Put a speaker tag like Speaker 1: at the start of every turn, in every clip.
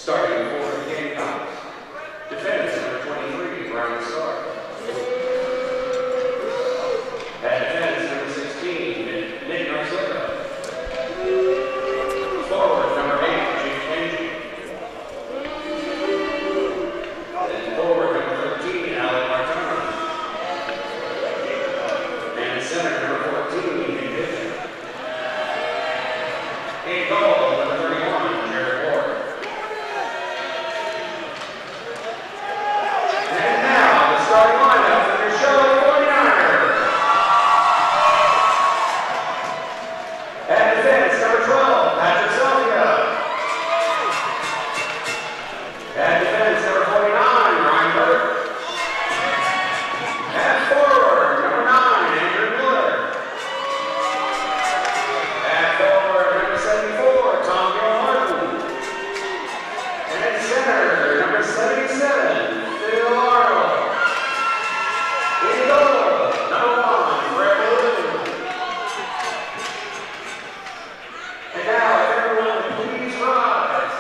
Speaker 1: Starting for the Gamecocks, defense number 23, Brian Starr. At defense number 16, Nick Narciso. Forward number 8, Chief Kenji. And forward number 13, Alec Martano. And center number 14, Nick Dixon. In goal, number 31, Jared Ward. And now, the starting lineup for your Charlotte 49ers. At defense, number 12, Patrick Sylvia. At defense, number 49, Ryan Burke. At forward, number 9, Andrew Miller. At forward, number 74, Tom Gilmartin. And at center, number 77, Phil Arnold. In goal, number 1, Brett Blue. And now, everyone, please rise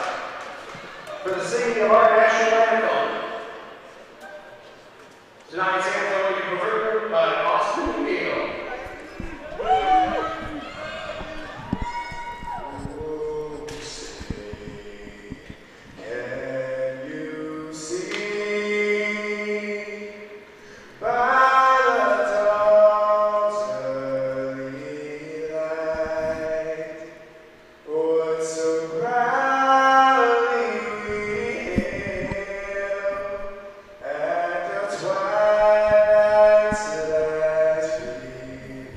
Speaker 1: for the singing of our national anthem. Tonight's anthem will be performed by Austin Neal. Oh, say, can you see by the dawn's early light what so proudly we hailed at the twilight's last gleam,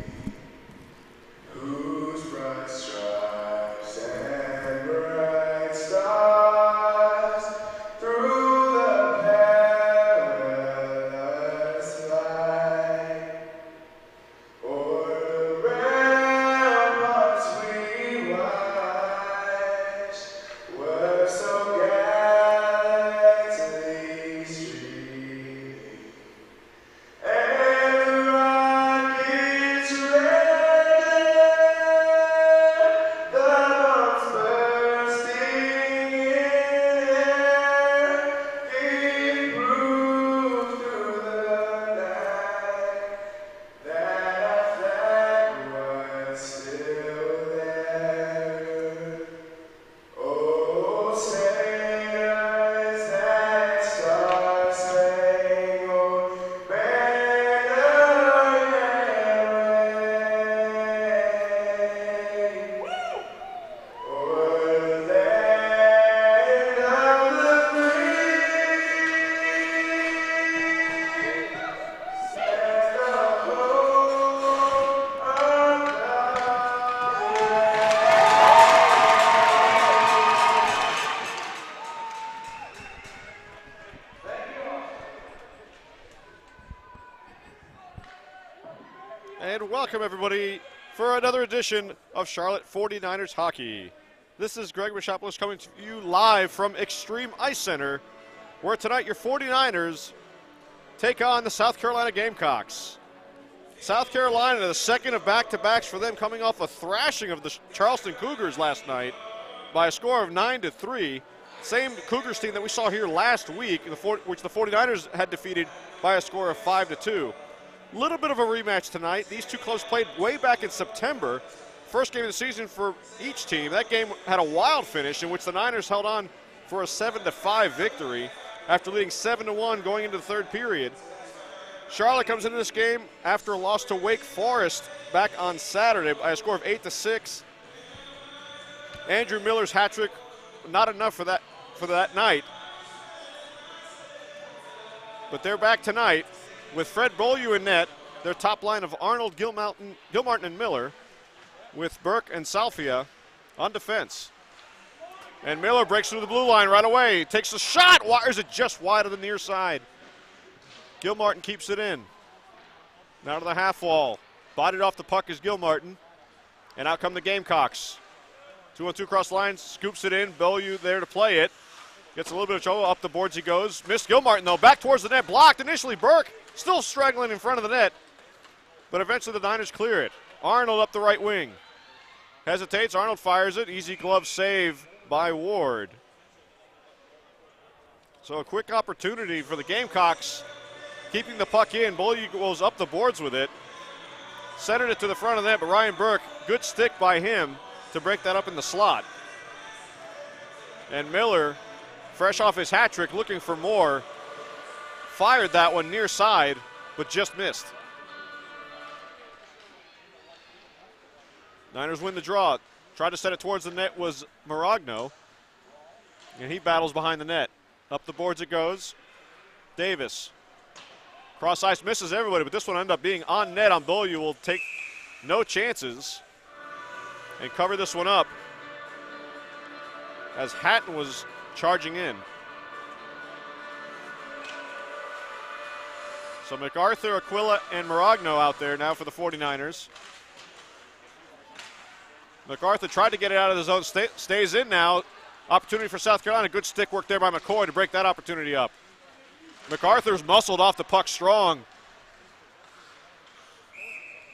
Speaker 1: whose bright stripes and bright stars through the perilous light o'er the ramparts we watched were so gallantly streaming, and the rockets red, the bombs bursting in air, gave proof through the night that our flag was still there. Oh, sailors and stars sang, oh, banner yellow, o'er the land of the free, and the hope of
Speaker 2: And welcome, everybody, for another edition of Charlotte 49ers Hockey. This is Greg Rashopoulos coming to you live from Extreme Ice Center, where tonight your 49ers take on the South Carolina Gamecocks. South Carolina, the second of back-to-backs for them, coming off a thrashing of the Charleston Cougars last night by a score of 9-3. Same Cougars team that we saw here last week, which the 49ers had defeated by a score of 5-2. Little bit of a rematch tonight. These two clubs played way back in September. First game of the season for each team. That game had a wild finish in which the Niners held on for a 7-5 victory after leading 7-1 going into the third period. Charlotte comes into this game after a loss to Wake Forest back on Saturday by a score of 8-6. Andrew Miller's hat trick, not enough for that night. But they're back tonight with Fred Beaulieu in net, their top line of Arnold, Gilmartin, and Miller, with Burke and Salvia on defense. And Miller breaks through the blue line right away, takes a shot, wires it just wide of the near side. Gilmartin keeps it in. Now to the half wall. Bodied off the puck is Gilmartin. And out come the Gamecocks. 2-on-2 cross lines, scoops it in. Beaulieu there to play it. Gets a little bit of trouble, up the boards he goes. Missed Gilmartin though, back towards the net, blocked initially. Burke still straggling in front of the net. But eventually the Niners clear it. Arnold up the right wing. Hesitates, Arnold fires it. Easy glove save by Ward. So a quick opportunity for the Gamecocks, keeping the puck in. Beaulieu goes up the boards with it. Centered it to the front of the net, but Ryan Burke, good stick by him to break that up in the slot. And Miller, fresh off his hat trick, looking for more, fired that one near side, but just missed. Niners win the draw. Tried to set it towards the net was Maragno, and he battles behind the net. Up the boards it goes. Davis. Cross ice misses everybody, but this one ended up being on net on Beaulieu. Will take no chances and cover this one up as Hatton was charging in. So MacArthur, Aquila, and Maragno out there now for the 49ers. MacArthur tried to get it out of the zone, stays in now. Opportunity for South Carolina. Good stick work there by McCoy to break that opportunity up. MacArthur's muscled off the puck strong.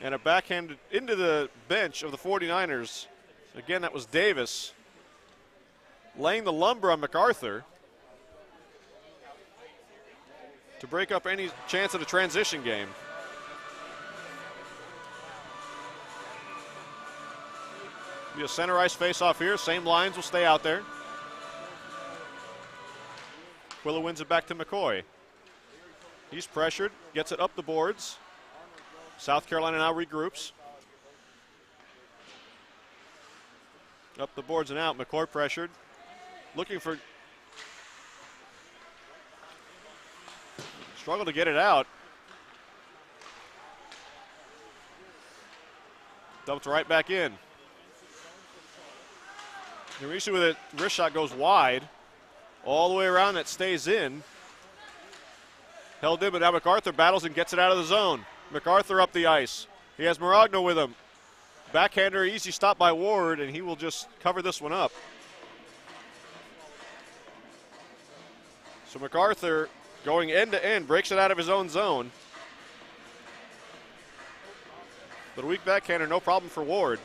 Speaker 2: And a backhand into the bench of the 49ers. Again, that was Davis laying the lumber on MacArthur to break up any chance of a transition game. Be a center ice face-off here. Same lines will stay out there. Quilla wins it back to McCoy. He's pressured, gets it up the boards. South Carolina now regroups. Up the boards and out. McCoy pressured. Looking for... Struggle to get it out. Dumped right back in. Narishi with it, wrist shot goes wide. All the way around, that stays in. Held in, but now MacArthur battles and gets it out of the zone. MacArthur up the ice. He has Maragno with him. Backhander, easy stop by Ward, and he will just cover this one up. So MacArthur going end to end, breaks it out of his own zone. But a weak backhander, no problem for Ward.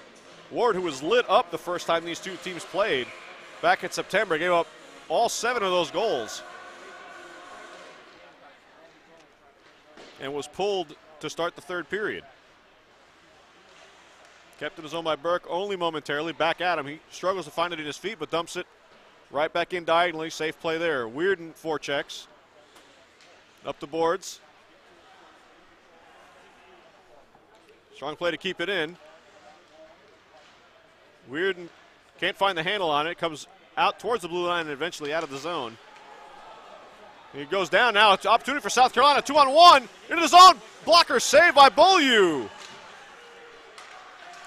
Speaker 2: Ward, who was lit up the first time these two teams played back in September, gave up all 7 of those goals and was pulled to start the third period. Kept in his zone by Burke only momentarily. Back at him. He struggles to find it in his feet, but dumps it right back in diagonally. Safe play there. Weirden forechecks. Up the boards. Strong play to keep it in. Weirden can't find the handle on it. Comes out towards the blue line and eventually out of the zone. He goes down now. It's an opportunity for South Carolina. 2-on-1 into the zone. Blocker saved by Beaulieu.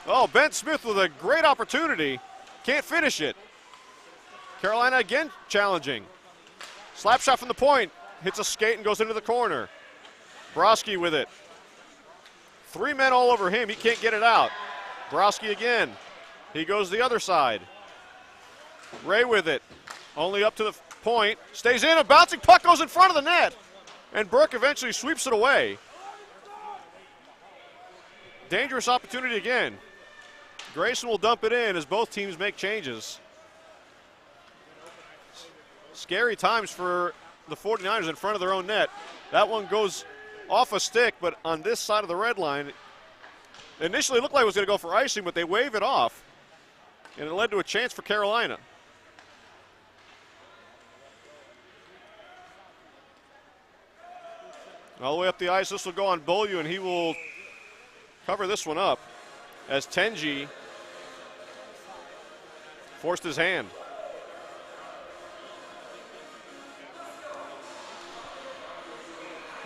Speaker 2: Oh, Ben Smith with a great opportunity. Can't finish it. Carolina again challenging. Slap shot from the point. Hits a skate and goes into the corner. Broski with it. 3 men all over him. He can't get it out. Broski again. He goes the other side. Ray with it. Only up to the point. Stays in. A bouncing puck goes in front of the net. And Burke eventually sweeps it away. Dangerous opportunity again. Grayson will dump it in as both teams make changes. Scary times for the 49ers in front of their own net. That one goes off a stick, but on this side of the red line, initially it looked like it was going to go for icing, but they wave it off, and it led to a chance for Carolina. All the way up the ice, this will go on Beaulieu, and he will cover this one up as Tenji forced his hand.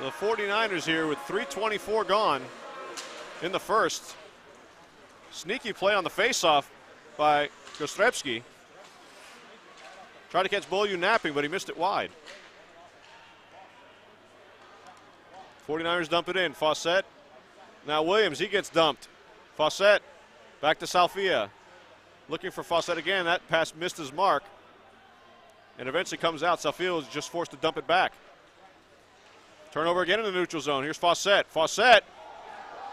Speaker 2: The 49ers here with 3:24 gone in the first. Sneaky play on the faceoff by Kostrepski. Tried to catch Beaulieu napping, but he missed it wide. 49ers dump it in. Fawcett. Now Williams, he gets dumped. Fawcett back to Salfia. Looking for Fawcett again. That pass missed his mark and eventually comes out. Salfia was just forced to dump it back. Turnover again in the neutral zone. Here's Fawcett. Fawcett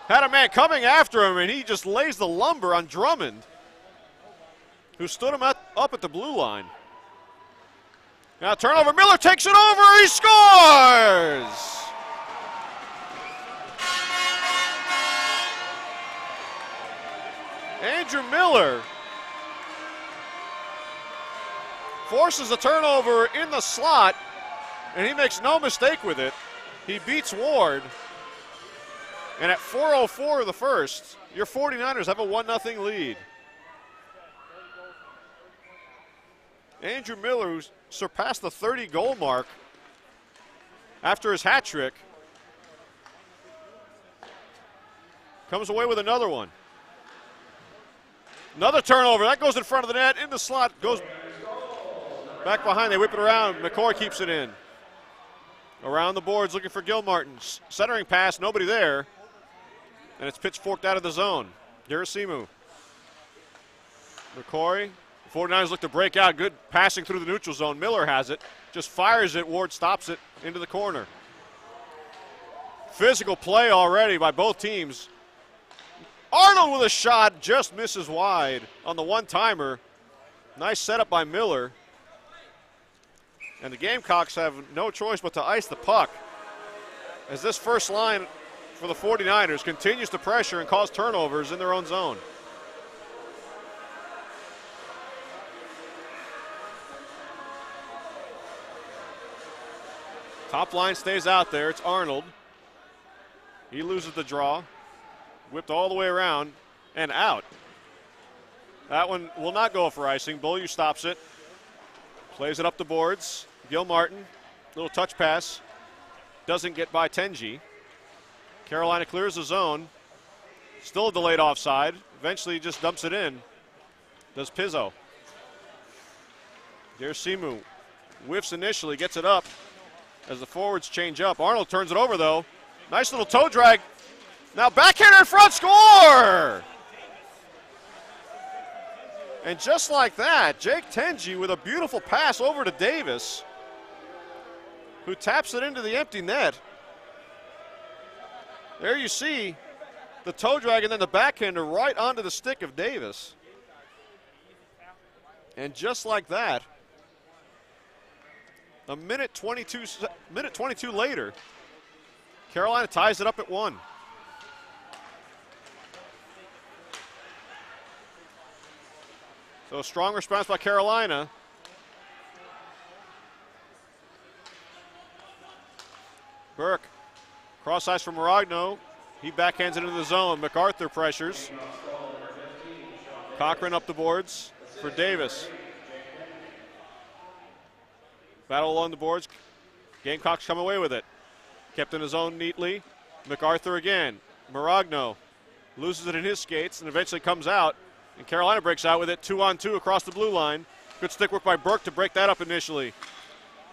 Speaker 2: had a man coming after him, and he just lays the lumber on Drummond, who stood him up at the blue line. Now turnover, Miller takes it over, he scores! Andrew Miller forces a turnover in the slot, and he makes no mistake with it. He beats Ward. And at 4:04 of the first, your 49ers have a 1-0 lead. Andrew Miller, who surpassed the 30-goal mark after his hat trick, comes away with another one. Another turnover. That goes in front of the net, in the slot, goes back behind. They whip it around. McCoy keeps it in. Around the boards looking for Gilmartin. Centering pass, nobody there. And it's pitchforked out of the zone. Gerasimu. McCoy. 49ers look to break out. Good passing through the neutral zone. Miller has it. Just fires it. Ward stops it into the corner. Physical play already by both teams. Arnold with a shot. Just misses wide on the one-timer. Nice setup by Miller. And the Gamecocks have no choice but to ice the puck as this first line for the 49ers continues to pressure and cause turnovers in their own zone. Top line stays out there. It's Arnold. He loses the draw. Whipped all the way around and out. That one will not go for icing. Beaulieu stops it. Plays it up the boards. Gilmartin, little touch pass. Doesn't get by Tenji. Carolina clears the zone. Still a delayed offside. Eventually just dumps it in. Does Pizzo. Gerasimu whiffs initially, gets it up as the forwards change up. Arnold turns it over though. Nice little toe drag. Now backhander in front, score! And just like that, Jake Tenji with a beautiful pass over to Davis, who taps it into the empty net. There you see the toe drag and then the backhander right onto the stick of Davis. And just like that, a minute 22 later, Carolina ties it up at 1. So a strong response by Carolina. Burke, cross ice from Maragno. He backhands it into the zone. MacArthur pressures. Cochran up the boards for Davis. Battle along the boards. Gamecocks come away with it. Kept in his zone neatly. MacArthur again. Maragno loses it in his skates and eventually comes out. And Carolina breaks out with it 2-on-2 across the blue line. Good stick work by Burke to break that up initially.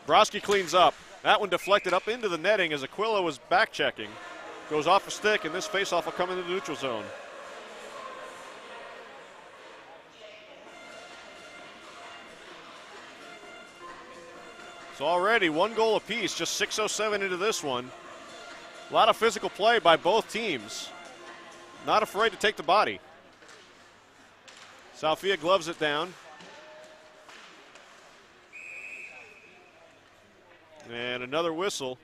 Speaker 2: Broski cleans up. That one deflected up into the netting as Aquila was back checking. Goes off a stick, and this faceoff will come into the neutral zone. So already 1 goal apiece, just 6:07 into this one. A lot of physical play by both teams. Not afraid to take the body. Salfia gloves it down. And another whistle.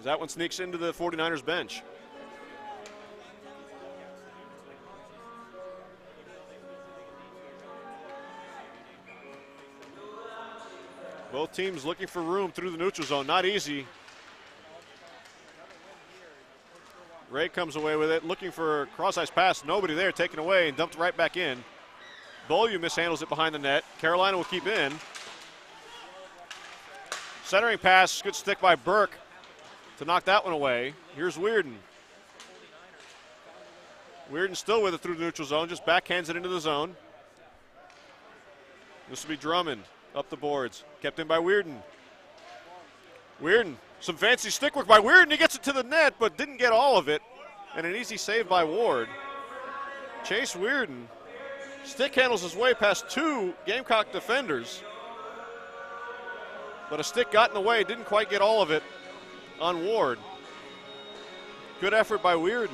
Speaker 2: That one sneaks into the 49ers bench. Both teams looking for room through the neutral zone. Not easy. Ray comes away with it, looking for a cross-ice pass. Nobody there, taken away and dumped right back in. Beaulieu mishandles it behind the net. Carolina will keep in. Centering pass, good stick by Burke to knock that one away. Here's Weirden. Weirden still with it through the neutral zone, just backhands it into the zone. This will be Drummond up the boards, kept in by Weirden. Weirden, some fancy stick work by Weirden. He gets it to the net, but didn't get all of it. And an easy save by Ward. Chase Weirden stick handles his way past 2 Gamecock defenders. But a stick got in the way, didn't quite get all of it on Ward. Good effort by Weirden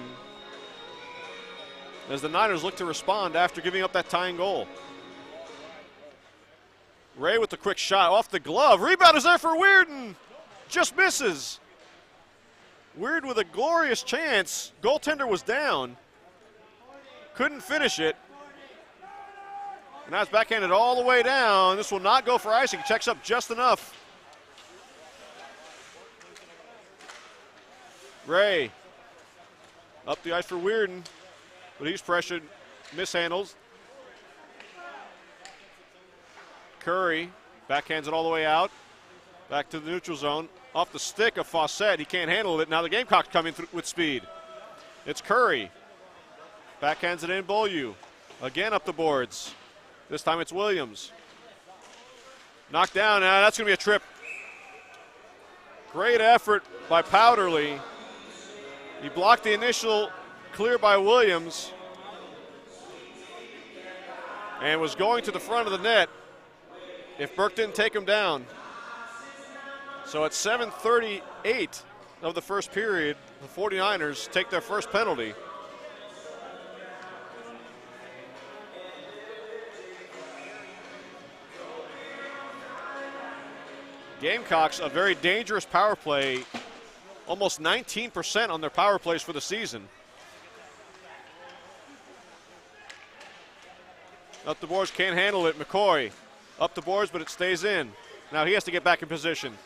Speaker 2: as the Niners look to respond after giving up that tying goal. Ray with the quick shot off the glove. Rebound is there for Weirden. Just misses. Weird with a glorious chance. Goaltender was down. Couldn't finish it. And now it's backhanded all the way down. This will not go for icing. Checks up just enough. Ray up the ice for Weirden, but he's pressured, mishandles. Curry backhands it all the way out. Back to the neutral zone. Off the stick of Fawcett. He can't handle it. Now the Gamecocks coming through with speed. It's Curry. Backhands it in, Beaulieu. Again up the boards. This time it's Williams. Knocked down. Now that's going to be a trip. Great effort by Powderly. He blocked the initial clear by Williams and was going to the front of the net if Burke didn't take him down. So at 7:38 of the first period, the 49ers take their first penalty. Gamecocks, a very dangerous power play, almost 19% on their power plays for the season. Up the boards, can't handle it. McCoy up the boards, but it stays in. Now he has to get back in position.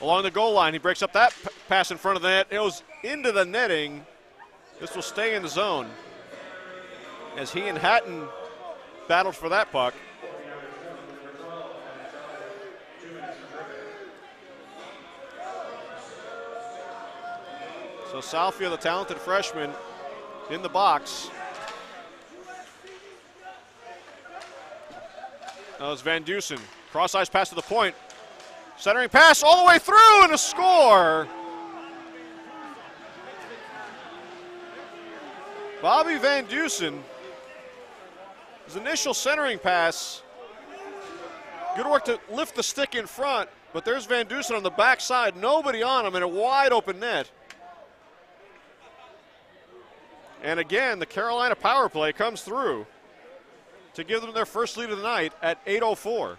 Speaker 2: Along the goal line, he breaks up that pass in front of the net. It goes into the netting. This will stay in the zone as he and Hatton battled for that puck. So Salfia, the talented freshman, in the box. That was Van Dusen. Cross-ice pass to the point. Centering pass all the way through and a score. Bobby Van Dusen, his initial centering pass. Good work to lift the stick in front, but there's Van Dusen on the backside. Nobody on him in a wide open net. And again, the Carolina power play comes through to give them their first lead of the night at 8:04.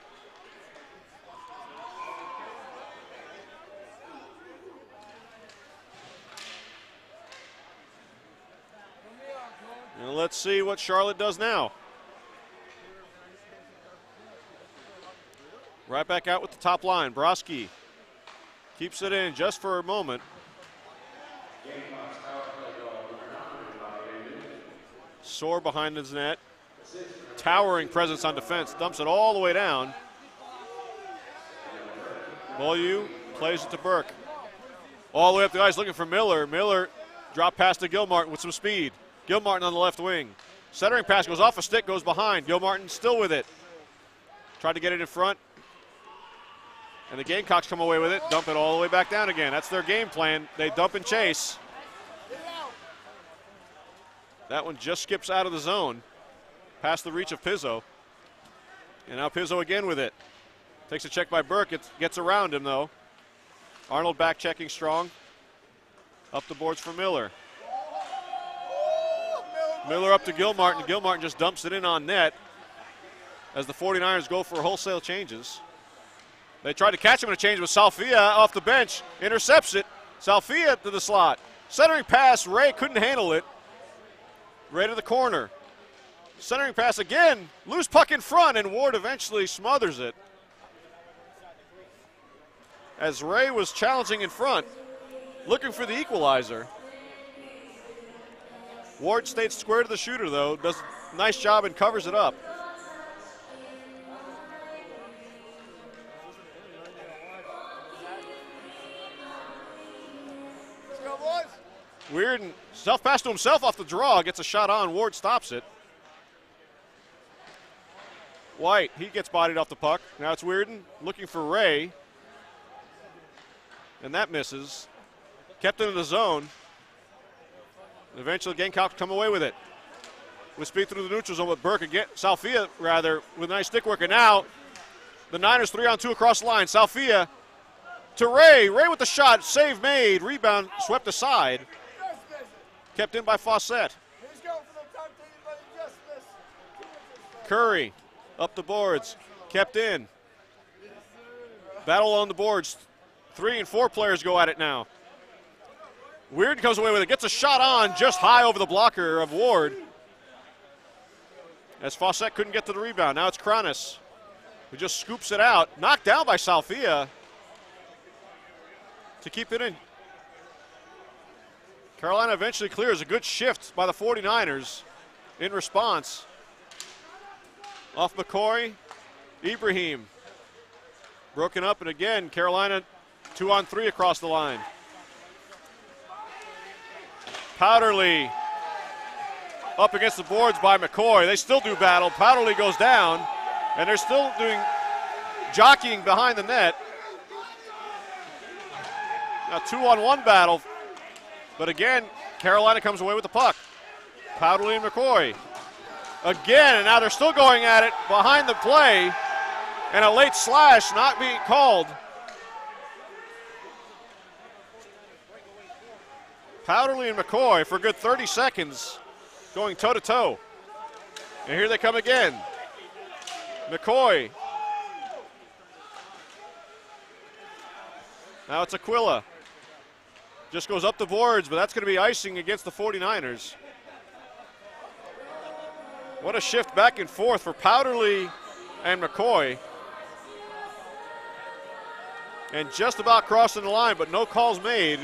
Speaker 2: And let's see what Charlotte does now. Right back out with the top line. Broski keeps it in just for a moment. Soar behind his net. Towering presence on defense. Dumps it all the way down. Beaulieu plays it to Burke. All the way up the ice looking for Miller. Miller drop pass to Gilmartin with some speed. Gilmartin on the left wing. Centering pass goes off a stick, goes behind. Gilmartin still with it. Tried to get it in front. And the Gamecocks come away with it. Dump it all the way back down again. That's their game plan. They dump and chase. That one just skips out of the zone, past the reach of Pizzo. And now Pizzo again with it. Takes a check by Burke. It gets around him, though. Arnold back checking strong. Up the boards for Miller. Miller up to Gilmartin. Gilmartin just dumps it in on net as the 49ers go for wholesale changes. They tried to catch him in a change with Salfia off the bench. Intercepts it. Salfia to the slot. Centering pass. Ray couldn't handle it. Ray to the corner. Centering pass again. Loose puck in front, and Ward eventually smothers it. As Ray was challenging in front, looking for the equalizer. Ward stayed square to the shooter, though. Does a nice job and covers it up. Weirden, self-pass to himself off the draw, gets a shot on, Ward stops it. White, he gets bodied off the puck. Now it's Weirden looking for Ray. And that misses. Kept it in the zone. Eventually Gamecocks come away with it. With speed through the neutral zone with Burke again, Salfia rather, with nice stick work. And now the Niners 3-on-2 across the line. Salfia to Ray. Ray with the shot, save made, rebound swept aside. Kept in by Fawcett. Curry up the boards, kept in. Battle on the boards. 3 and 4 players go at it now. Weird comes away with it. Gets a shot on just high over the blocker of Ward. As Fawcett couldn't get to the rebound. Now it's Kranis, who just scoops it out. Knocked down by Salfia to keep it in. Carolina eventually clears. A good shift by the 49ers in response. Off McCoy, Ibrahim. Broken up, and again, Carolina 2-on-3 across the line. Powderly up against the boards by McCoy. They still do battle. Powderly goes down, and they're still doing jockeying behind the net. Now 2-on-1 battle, but again, Carolina comes away with the puck. Powderly and McCoy. Again, and now they're still going at it behind the play, and a late slash not being called. Powderly and McCoy for a good 30 seconds going toe-to-toe. And here they come again. McCoy. Now it's Aquila. Just goes up the boards, but that's going to be icing against the 49ers. What a shift back and forth for Powderly and McCoy. And just about crossing the line, but no calls made.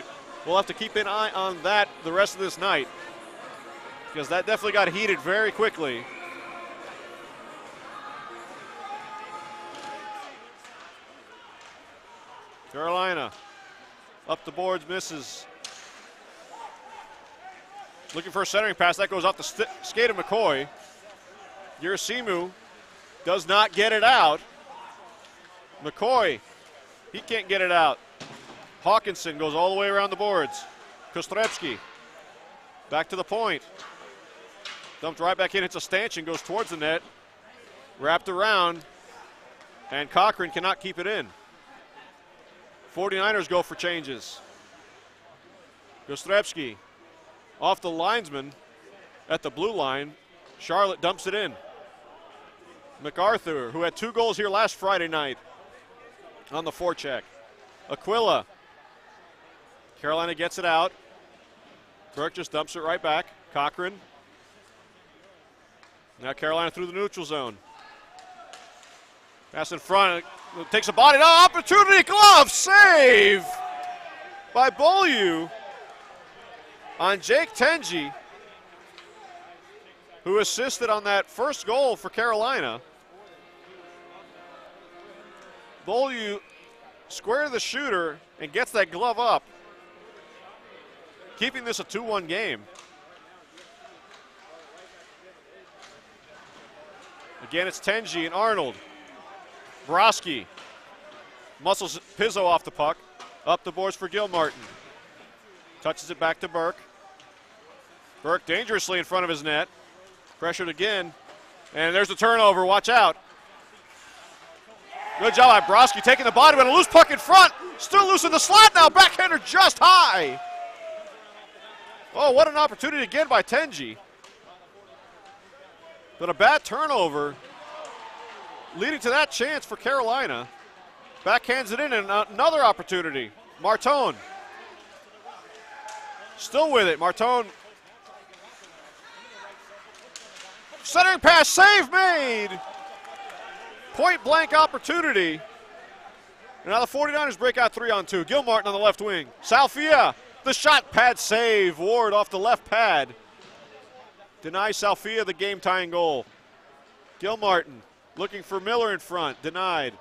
Speaker 2: We'll have to keep an eye on that the rest of this night, because that definitely got heated very quickly. Carolina up the boards, misses. Looking for a centering pass. That goes off the skate of McCoy. Urasimu does not get it out. McCoy, he can't get it out. Hawkinson goes all the way around the boards. Kostrepski back to the point. Dumped right back in. It's a stanchion, goes towards the net. Wrapped around, and Cochran cannot keep it in. 49ers go for changes. Kostrepski off the linesman at the blue line. Charlotte dumps it in. MacArthur, who had 2 goals here last Friday night on the forecheck. Aquila. Carolina gets it out. Burke just dumps it right back. Cochran. Now Carolina through the neutral zone. Pass in front. Takes a body. Oh, opportunity. Glove save by Beaulieu on Jake Tenji, who assisted on that first goal for Carolina. Beaulieu square the shooter and gets that glove up, keeping this a 2-1 game. Again, it's Tenji and Arnold. Broski muscles Pizzo off the puck. Up the boards for Gilmartin. Touches it back to Burke. Burke dangerously in front of his net. Pressured again. And there's the turnover. Watch out. Good job by Broski taking the body, but a loose puck in front. Still loose in the slot now. Backhander just high. Oh, what an opportunity again by Tenji. But a bad turnover leading to that chance for Carolina. Backhands it in, and another opportunity. Martone. Still with it. Martone. Centering pass, save made. Point blank opportunity. And now the 49ers break out 3-on-2. Gilmartin on the left wing. Salfia, the shot pad save. Ward off the left pad. Denies Salfia the game tying goal. Gilmartin looking for Miller in front. Denied.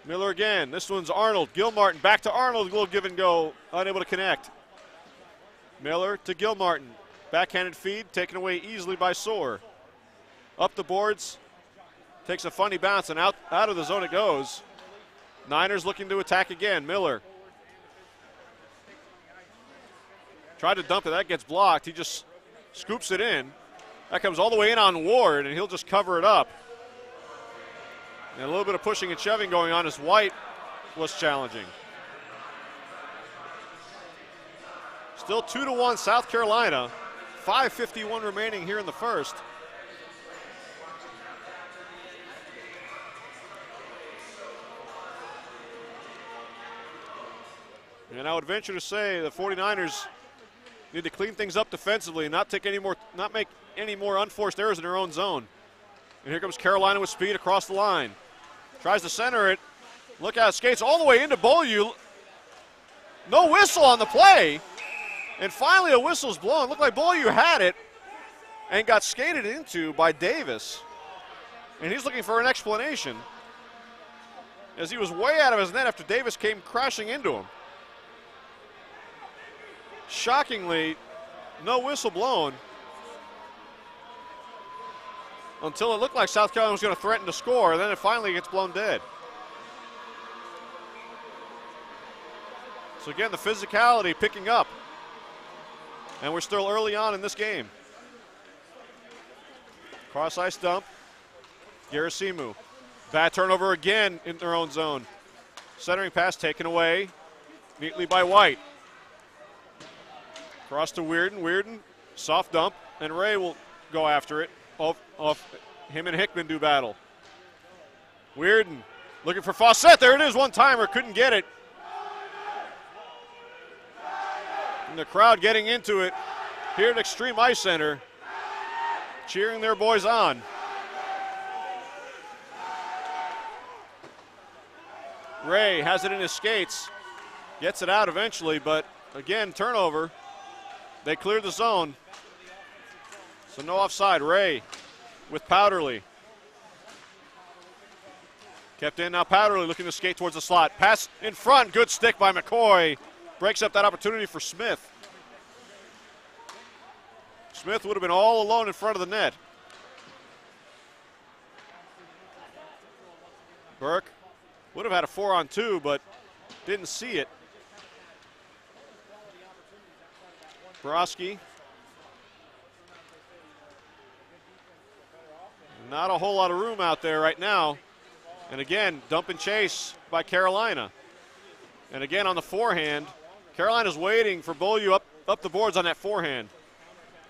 Speaker 2: Miller again. This one's Arnold. Gilmartin back to Arnold. A little give and go. Unable to connect. Miller to Gilmartin. Backhanded feed taken away easily by Soar. Up the boards. Takes a funny bounce, and out of the zone it goes. Niners looking to attack again. Miller. Tried to dump it. That gets blocked. He just scoops it in. That comes all the way in on Ward, and he'll just cover it up. And a little bit of pushing and shoving going on as White was challenging. Still 2-1 South Carolina. 5:51 remaining here in the first. And I would venture to say the 49ers need to clean things up defensively and not make any more unforced errors in their own zone. And here comes Carolina with speed across the line. Tries to center it. Look out, skates all the way into Beaulieu. No whistle on the play. And finally a whistle's blown. Looked like Beaulieu had it and got skated into by Davis. And he's looking for an explanation, as he was way out of his net after Davis came crashing into him. Shockingly, no whistle blown until it looked like South Carolina was going to threaten to score, and then it finally gets blown dead. So again, the physicality picking up, and we're still early on in this game. Cross ice dump. Gerasimu. Bad turnover again in their own zone. Centering pass taken away neatly by White. Cross to Weirden. Weirden, soft dump, and Ray will go after it. Off him and Hickman do battle. Weirden looking for Fawcett. There it is, one-timer, couldn't get it. And the crowd getting into it here at Extreme Ice Center, cheering their boys on. Ray has it in his skates, gets it out eventually, but again, turnover. They cleared the zone, so no offside. Ray with Powderly. Kept in, now Powderly looking to skate towards the slot. Pass in front, good stick by McCoy. Breaks up that opportunity for Smith. Smith would have been all alone in front of the net. Burke would have had a 4-on-2, but didn't see it. Broski. Not a whole lot of room out there right now. And again, dump and chase by Carolina. And again on the forehand, Carolina's waiting for Beaulieu up the boards on that forehand.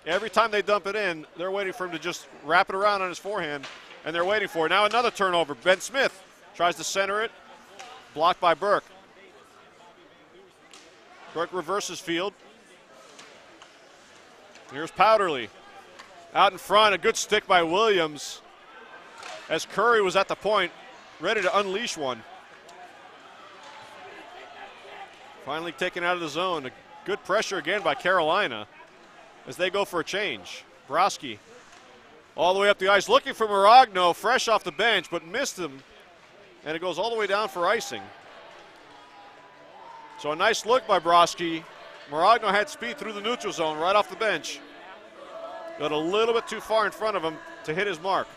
Speaker 2: Every time they dump it in, they're waiting for him to just wrap it around on his forehand, and they're waiting for it. Now another turnover. Ben Smith tries to center it, blocked by Burke. Burke reverses field. Here's Powderly. Out in front, a good stick by Williams, as Curry was at the point, ready to unleash one. Finally taken out of the zone. A good pressure again by Carolina as they go for a change. Broski all the way up the ice, looking for Maragno, fresh off the bench, but missed him, and it goes all the way down for icing. So a nice look by Broski. Maragno had speed through the neutral zone right off the bench. Got a little bit too far in front of him to hit his mark.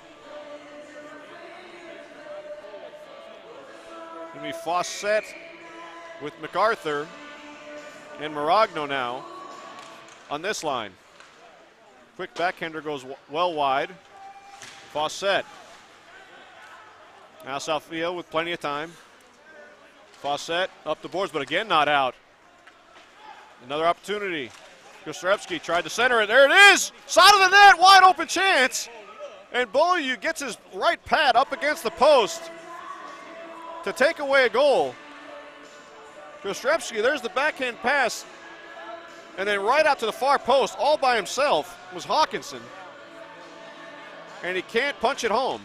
Speaker 2: Going to be Fawcett with MacArthur and Maragno now on this line. Quick backhander goes well wide. Fawcett. Now Southfield with plenty of time. Fawcett up the boards, but again not out. Another opportunity. Kostrevsky tried to center it. There it is! Side of the net, wide open chance. And Beaulieu gets his right pad up against the post to take away a goal. Kostrevsky, there's the backhand pass. And then right out to the far post, all by himself, was Hawkinson. And he can't punch it home.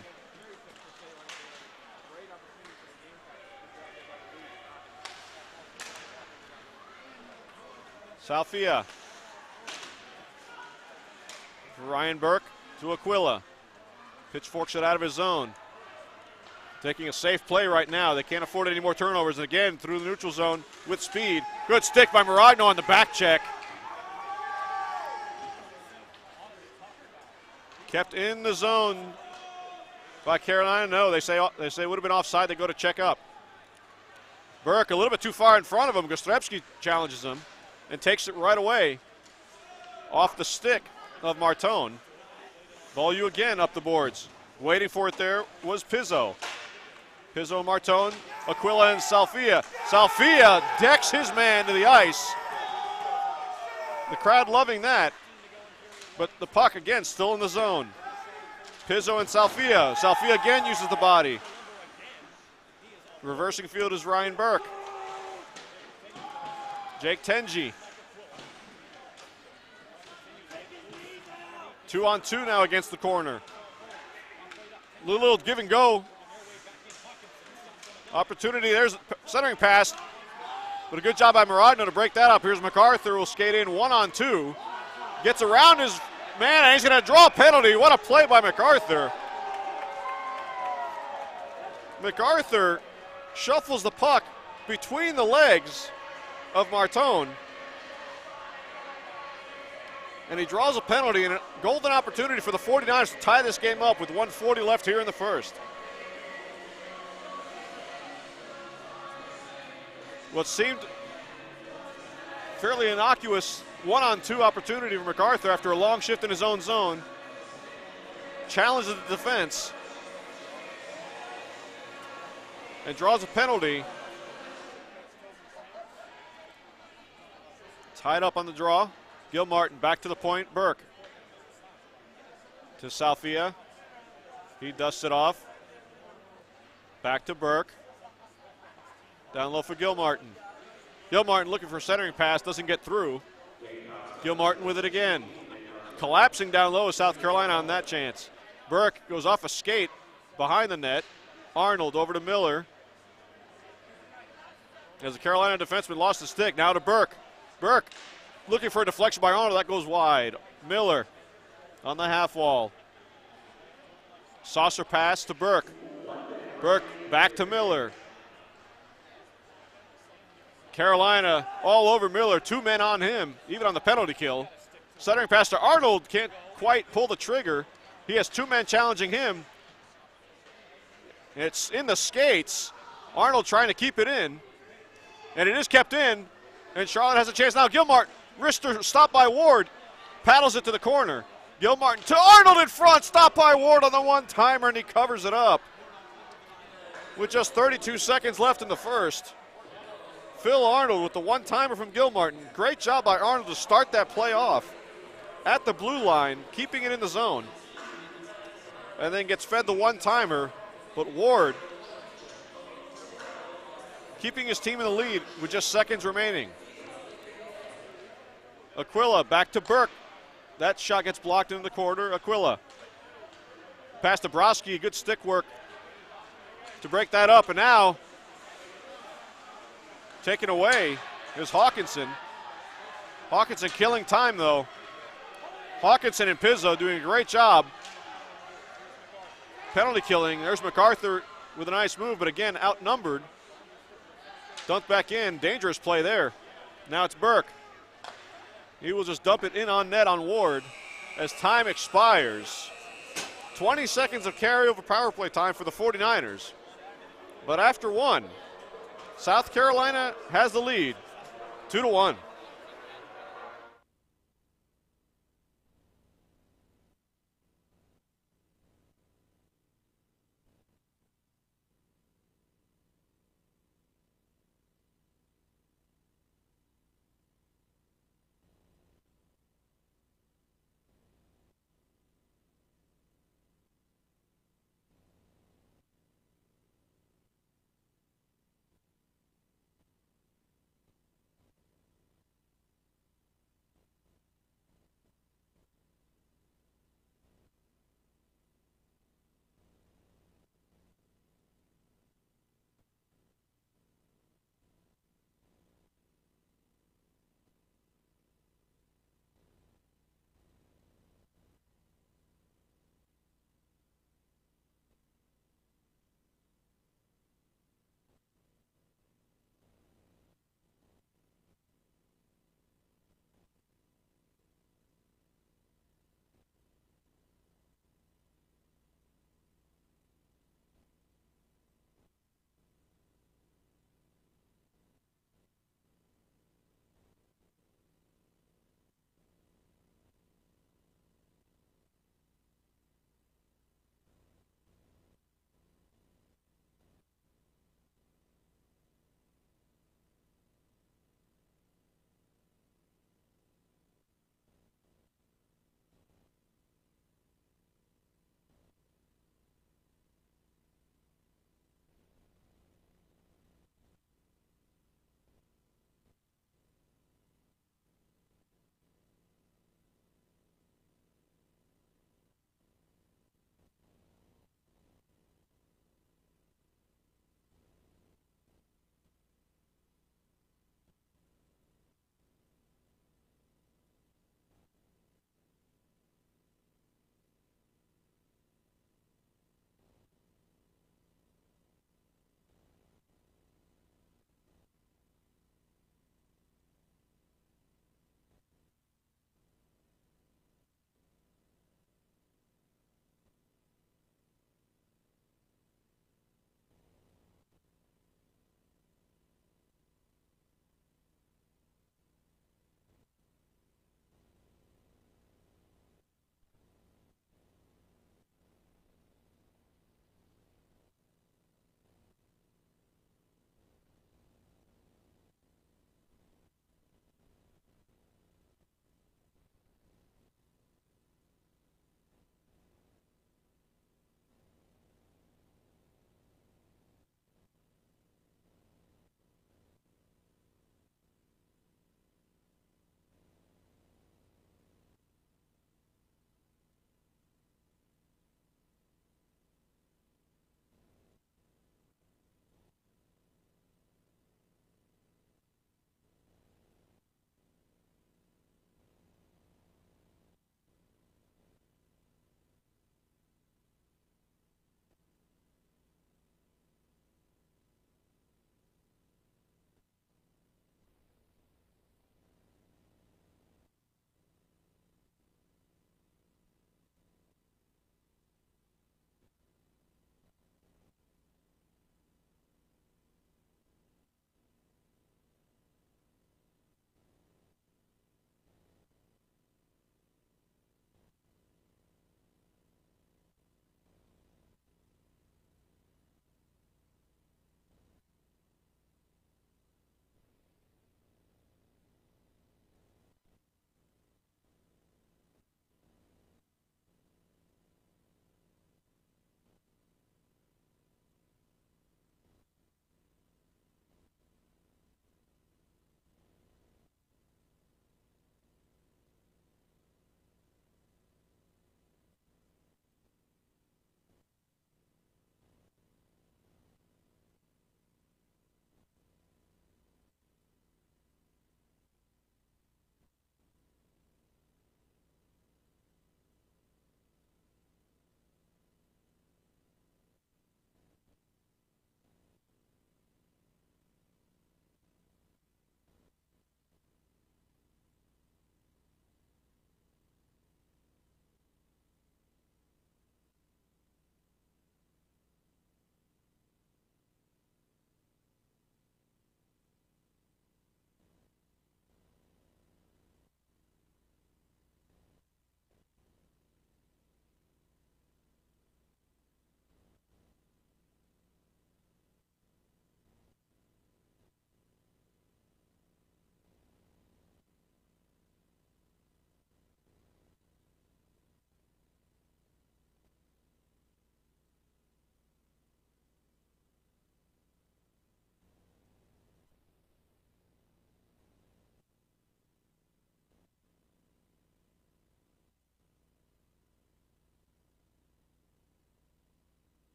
Speaker 2: Salfia. Ryan Burke to Aquila. Pitchforks it out of his zone. Taking a safe play right now. They can't afford any more turnovers. And again, through the neutral zone with speed. Good stick by Maragno on the back check. Kept in the zone by Carolina. No, they say it would have been offside. They go to check up. Burke a little bit too far in front of him. Kostrevsky challenges him and takes it right away off the stick of Martone. Beaulieu again up the boards. Waiting for it there was Pizzo. Pizzo, Martone, Aquila, and Salfia. Salfia decks his man to the ice. The crowd loving that. But the puck again still in the zone. Pizzo and Salfia. Salfia again uses the body. Reversing field is Ryan Burke. Jake Tenji. 2-on-2 now against the corner. Little give and go. Opportunity, there's a centering pass. But a good job by Maradno to break that up. Here's MacArthur, will skate in 1-on-2. Gets around his man, and he's going to draw a penalty. What a play by MacArthur. MacArthur shuffles the puck between the legs of Martone. And he draws a penalty, and a golden opportunity for the 49ers to tie this game up with 1:40 left here in the first. What seemed fairly innocuous 1-on-2 opportunity for MacArthur after a long shift in his own zone. Challenges the defense. And draws a penalty. Tied up on the draw. Gil Martin back to the point. Burke to Salfia. He dusts it off. Back to Burke. Down low for Gil Martin. Gil Martin looking for a centering pass, doesn't get through. Gil Martin with it again. Collapsing down low is South Carolina on that chance. Burke goes off a skate behind the net. Arnold over to Miller. As the Carolina defenseman lost the stick, now to Burke. Burke looking for a deflection by Arnold, that goes wide. Miller on the half wall. Saucer pass to Burke. Burke back to Miller. Carolina all over Miller, 2 men on him, even on the penalty kill. Centering pass to Arnold, can't quite pull the trigger. He has 2 men challenging him. It's in the skates. Arnold trying to keep it in, and it is kept in, and Charlotte has a chance now. Gilmartin, wrister stopped by Ward, paddles it to the corner. Gilmartin to Arnold in front, stopped by Ward on the one-timer, and he covers it up. With just 32 seconds left in the first. Phil Arnold with the one-timer from Gilmartin. Great job by Arnold to start that play off at the blue line, keeping it in the zone. And then gets fed the one-timer, but Ward keeping his team in the lead with just seconds remaining. Aquila back to Burke. That shot gets blocked into the corner. Aquila. Pass to Broski, good stick work to break that up, and now taken away is Hawkinson. Hawkinson killing time though. Hawkinson and Pizzo doing a great job. Penalty killing. There's MacArthur with a nice move, but again outnumbered. Dunked back in. Dangerous play there. Now it's Burke. He will just dump it in on net on Ward as time expires. 20 seconds of carryover power play time for the 49ers. But after one, South Carolina has the lead, 2-1.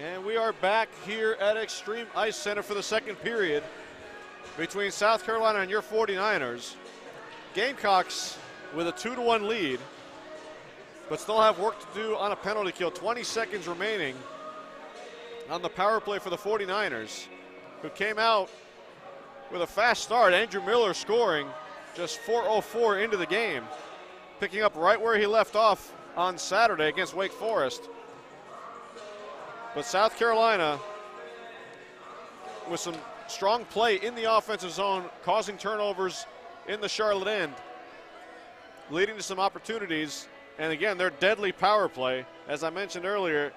Speaker 2: And we are back here at Extreme Ice Center for the second period between South Carolina and your 49ers. Gamecocks with a 2-1 lead, but still have work to do on a penalty kill. 20 seconds remaining on the power play for the 49ers, who came out with a fast start. Andrew Miller scoring just 4:04 into the game, picking up right where he left off on Saturday against Wake Forest. But South Carolina with some strong play in the offensive zone, causing turnovers in the Charlotte end, leading to some opportunities. And again, their deadly power play, as I mentioned earlier,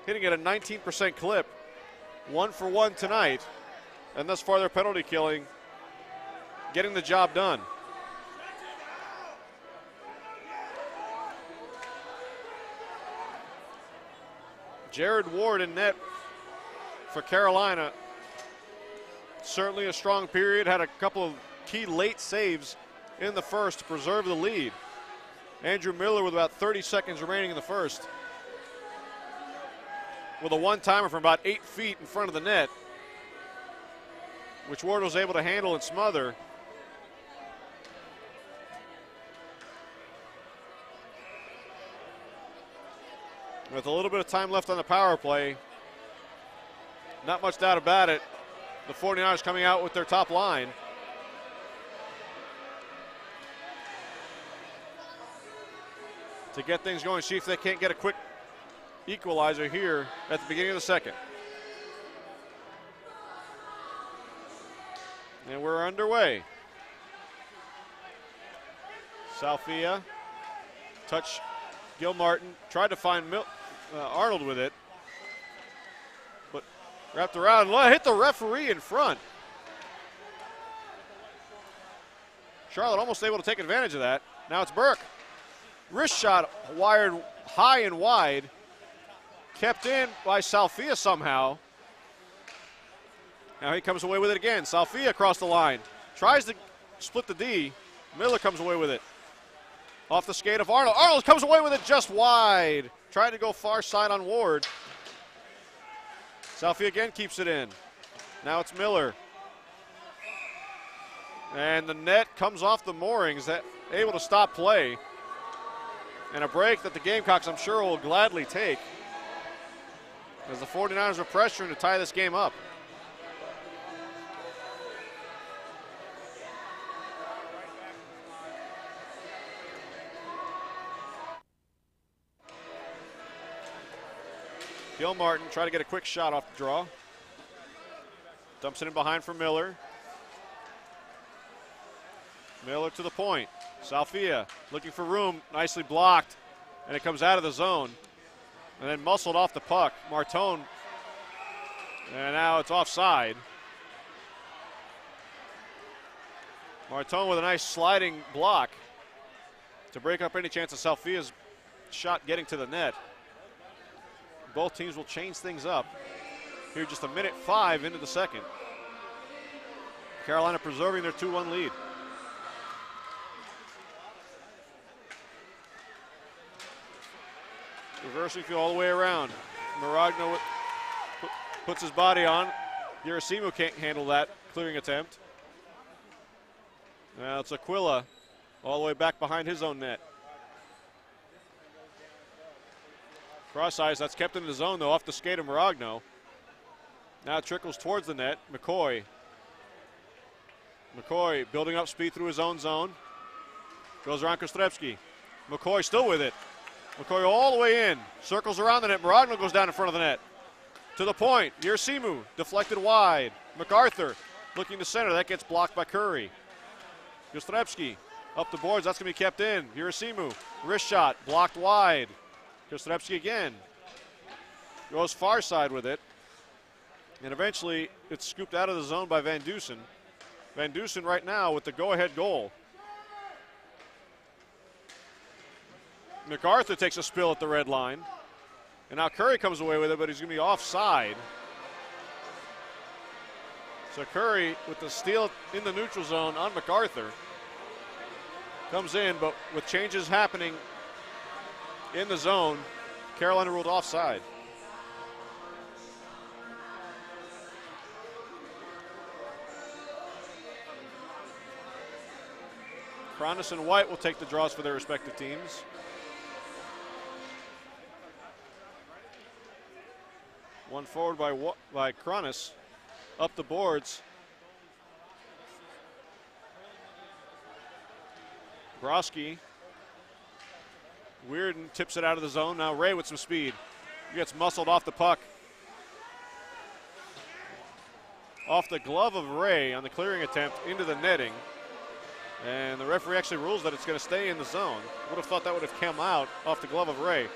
Speaker 2: hitting at a 19% clip, 1 for 1 tonight. And thus far, their penalty killing, getting the job done. Jared Ward in net for Carolina. Certainly a strong period, had a couple of key late saves in the first to preserve the lead. Andrew Miller with about 30 seconds remaining in the first, with a one-timer from about 8 feet in front of the net, which Ward was able to handle and smother. With a little bit of time left on the power play, not much doubt about it, the 49ers coming out with their top line. To get things going, see if they can't get a quick equalizer here at the beginning of the second. And we're underway. Salfia, touch Gil Martin, tried to find Arnold with it, but wrapped around, hit the referee in front. Charlotte almost able to take advantage of that. Now it's Burke. Wrist shot wired high and wide, kept in by Salfia somehow. Now he comes away with it again. Salfia across the line, tries to split the D. Miller comes away with it. Off the skate of Arnold. Arnold comes away with it just wide. Trying to go far side on Ward. Salfia again keeps it in. Now it's Miller. And the net comes off the moorings, that able to stop play. And a break that the Gamecocks, I'm sure, will gladly take, as the 49ers are pressuring to tie this game up. Gil Martin try to get a quick shot off the draw. Dumps it in behind for Miller. Miller to the point. Salfia looking for room, nicely blocked, and it comes out of the zone. And then muscled off the puck. Martone, and now it's offside. Martone with a nice sliding block to break up any chance of Salfia's shot getting to the net. Both teams will change things up here just a minute 5 into the second. Carolina preserving their 2-1 lead. Reversing field all the way around. Maragno puts his body on. Yerasimu can't handle that clearing attempt. Now it's Aquila all the way back behind his own net. Cross ice, that's kept in the zone though, off the skate of Maragno. Now it trickles towards the net. McCoy building up speed through his own zone. Goes around Kostrepski. McCoy still with it. McCoy all the way in. Circles around the net. Maragno goes down in front of the net. To the point. Yerasimu deflected wide. MacArthur looking to center. That gets blocked by Curry. Kostrepski up the boards. That's going to be kept in. Yerasimu. Wrist shot. Blocked wide. Kostrepski again. Goes far side with it. And eventually it's scooped out of the zone by Van Dusen. Van Dusen right now with the go-ahead goal. MacArthur takes a spill at the red line. And now Curry comes away with it, but he's going to be offside. So Curry with the steal in the neutral zone on MacArthur. Comes in, but with changes happening in the zone, Carolina ruled offside. Cronus and White will take the draws for their respective teams. One forward by Cronus. Up the boards. Broski. Weirden tips it out of the zone. Now Ray with some speed. He gets muscled off the puck. Off the glove of Ray on the clearing attempt into the netting. And the referee actually rules that it's going to stay in the zone. Would have thought that would have come out off the glove of Ray.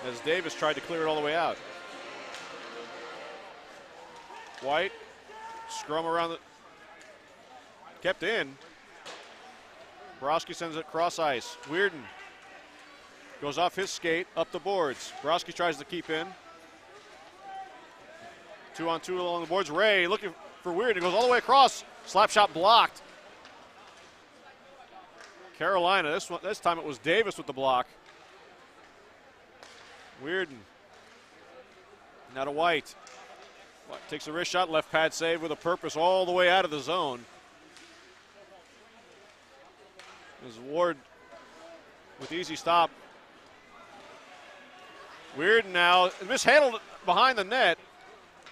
Speaker 2: As Davis tried to clear it all the way out. White, scrum around the, kept in. Broski sends it cross ice. Weirden goes off his skate, up the boards. Broski tries to keep in. 2-on-2 along the boards. Ray looking for Weirden. It goes all the way across. Slap shot blocked. Carolina, this time it was Davis with the block. Weirden. Now to White. White takes a wrist shot, left pad save with a purpose all the way out of the zone. As Ward with easy stop. Weirden now, mishandled behind the net,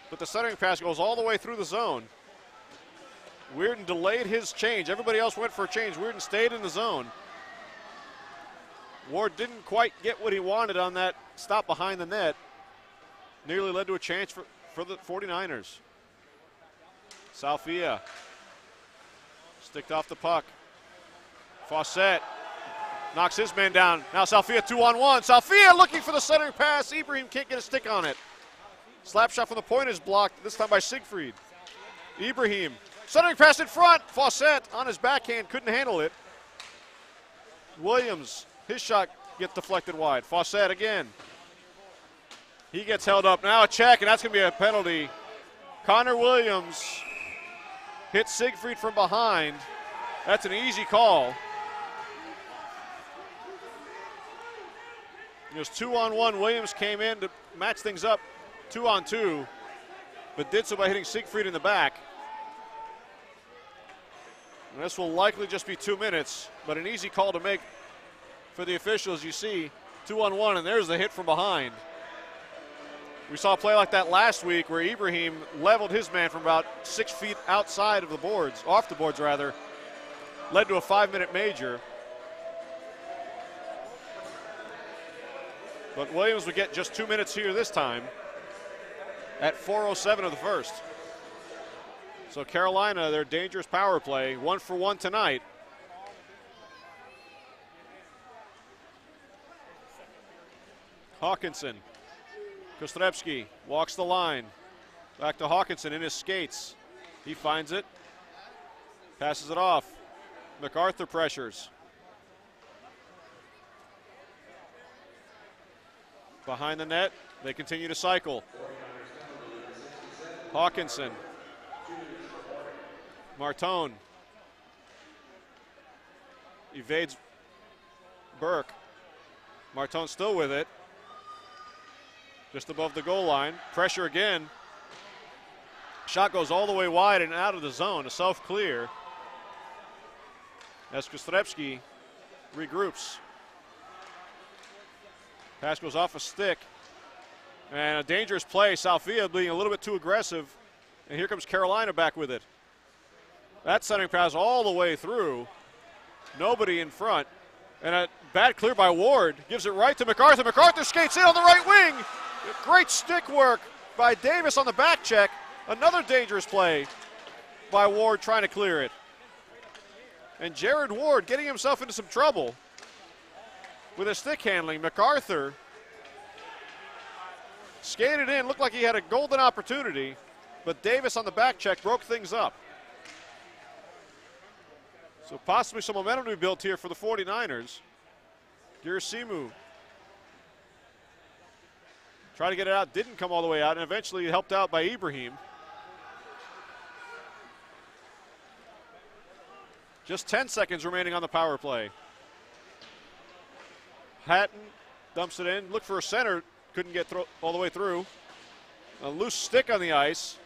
Speaker 2: but the centering pass goes all the way through the zone. Weirden delayed his change. Everybody else went for a change. Weirden stayed in the zone. Ward didn't quite get what he wanted on that stop behind the net. Nearly led to a chance for the 49ers. Salfia sticked off the puck. Fawcett knocks his man down. Now Salfia 2-on-1. Salfia looking for the centering pass. Ibrahim can't get a stick on it. Slap shot from the point is blocked, this time by Siegfried. Ibrahim, centering pass in front. Fawcett on his backhand, couldn't handle it. Williams, his shot gets deflected wide. Fawcett again. He gets held up. Now a check, and that's going to be a penalty. Connor Williams hits Siegfried from behind. That's an easy call. It was 2-on-1. Williams came in to match things up 2-on-2, but did so by hitting Siegfried in the back. And this will likely just be 2 minutes, but an easy call to make for the officials. You see 2-on-1, and there's the hit from behind. We saw a play like that last week where Ibrahim leveled his man from about 6 feet outside of the boards, off the boards rather, led to a 5-minute major. But Williams would get just 2 minutes here this time at 4:07 of the first. So Carolina, their dangerous power play, 1-for-1 tonight. Hawkinson. Kostrevsky walks the line. Back to Hawkinson in his skates. He finds it. Passes it off. MacArthur pressures. Behind the net, they continue to cycle. Hawkinson. Martone. Evades Burke. Martone still with it. Just above the goal line. Pressure again. Shot goes all the way wide and out of the zone. A self-clear. As Kostrevsky regroups. Pass goes off a stick. And a dangerous play. Salfia being a little bit too aggressive. And here comes Carolina back with it. That centering pass all the way through. Nobody in front. And a bad clear by Ward. Gives it right to MacArthur. MacArthur skates in on the right wing. Great stick work by Davis on the back check. Another dangerous play by Ward trying to clear it. And Jared Ward getting himself into some trouble with his stick handling. MacArthur skated in, looked like he had a golden opportunity, but Davis on the back check broke things up. So possibly some momentum to be built here for the 49ers. Girasimu tried to get it out, didn't come all the way out, and eventually helped out by Ibrahim. Just 10 seconds remaining on the power play. Hatton dumps it in, looked for a center, couldn't get all the way through. A loose stick on the ice.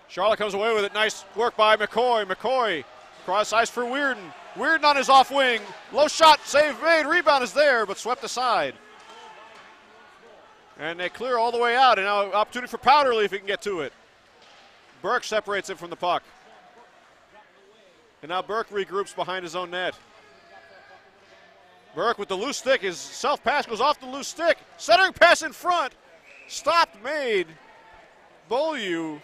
Speaker 2: Charlotte comes away with it. Nice work by McCoy. McCoy cross ice for Weirden. Weirden on his off wing. Low shot, save made. Rebound is there, but swept aside. And they clear all the way out. And now opportunity for Powderly if he can get to it. Burke separates it from the puck. And now Burke regroups behind his own net. Burke with the loose stick. His self-pass goes off the loose stick. Centering pass in front. Stopped made. Beaulieu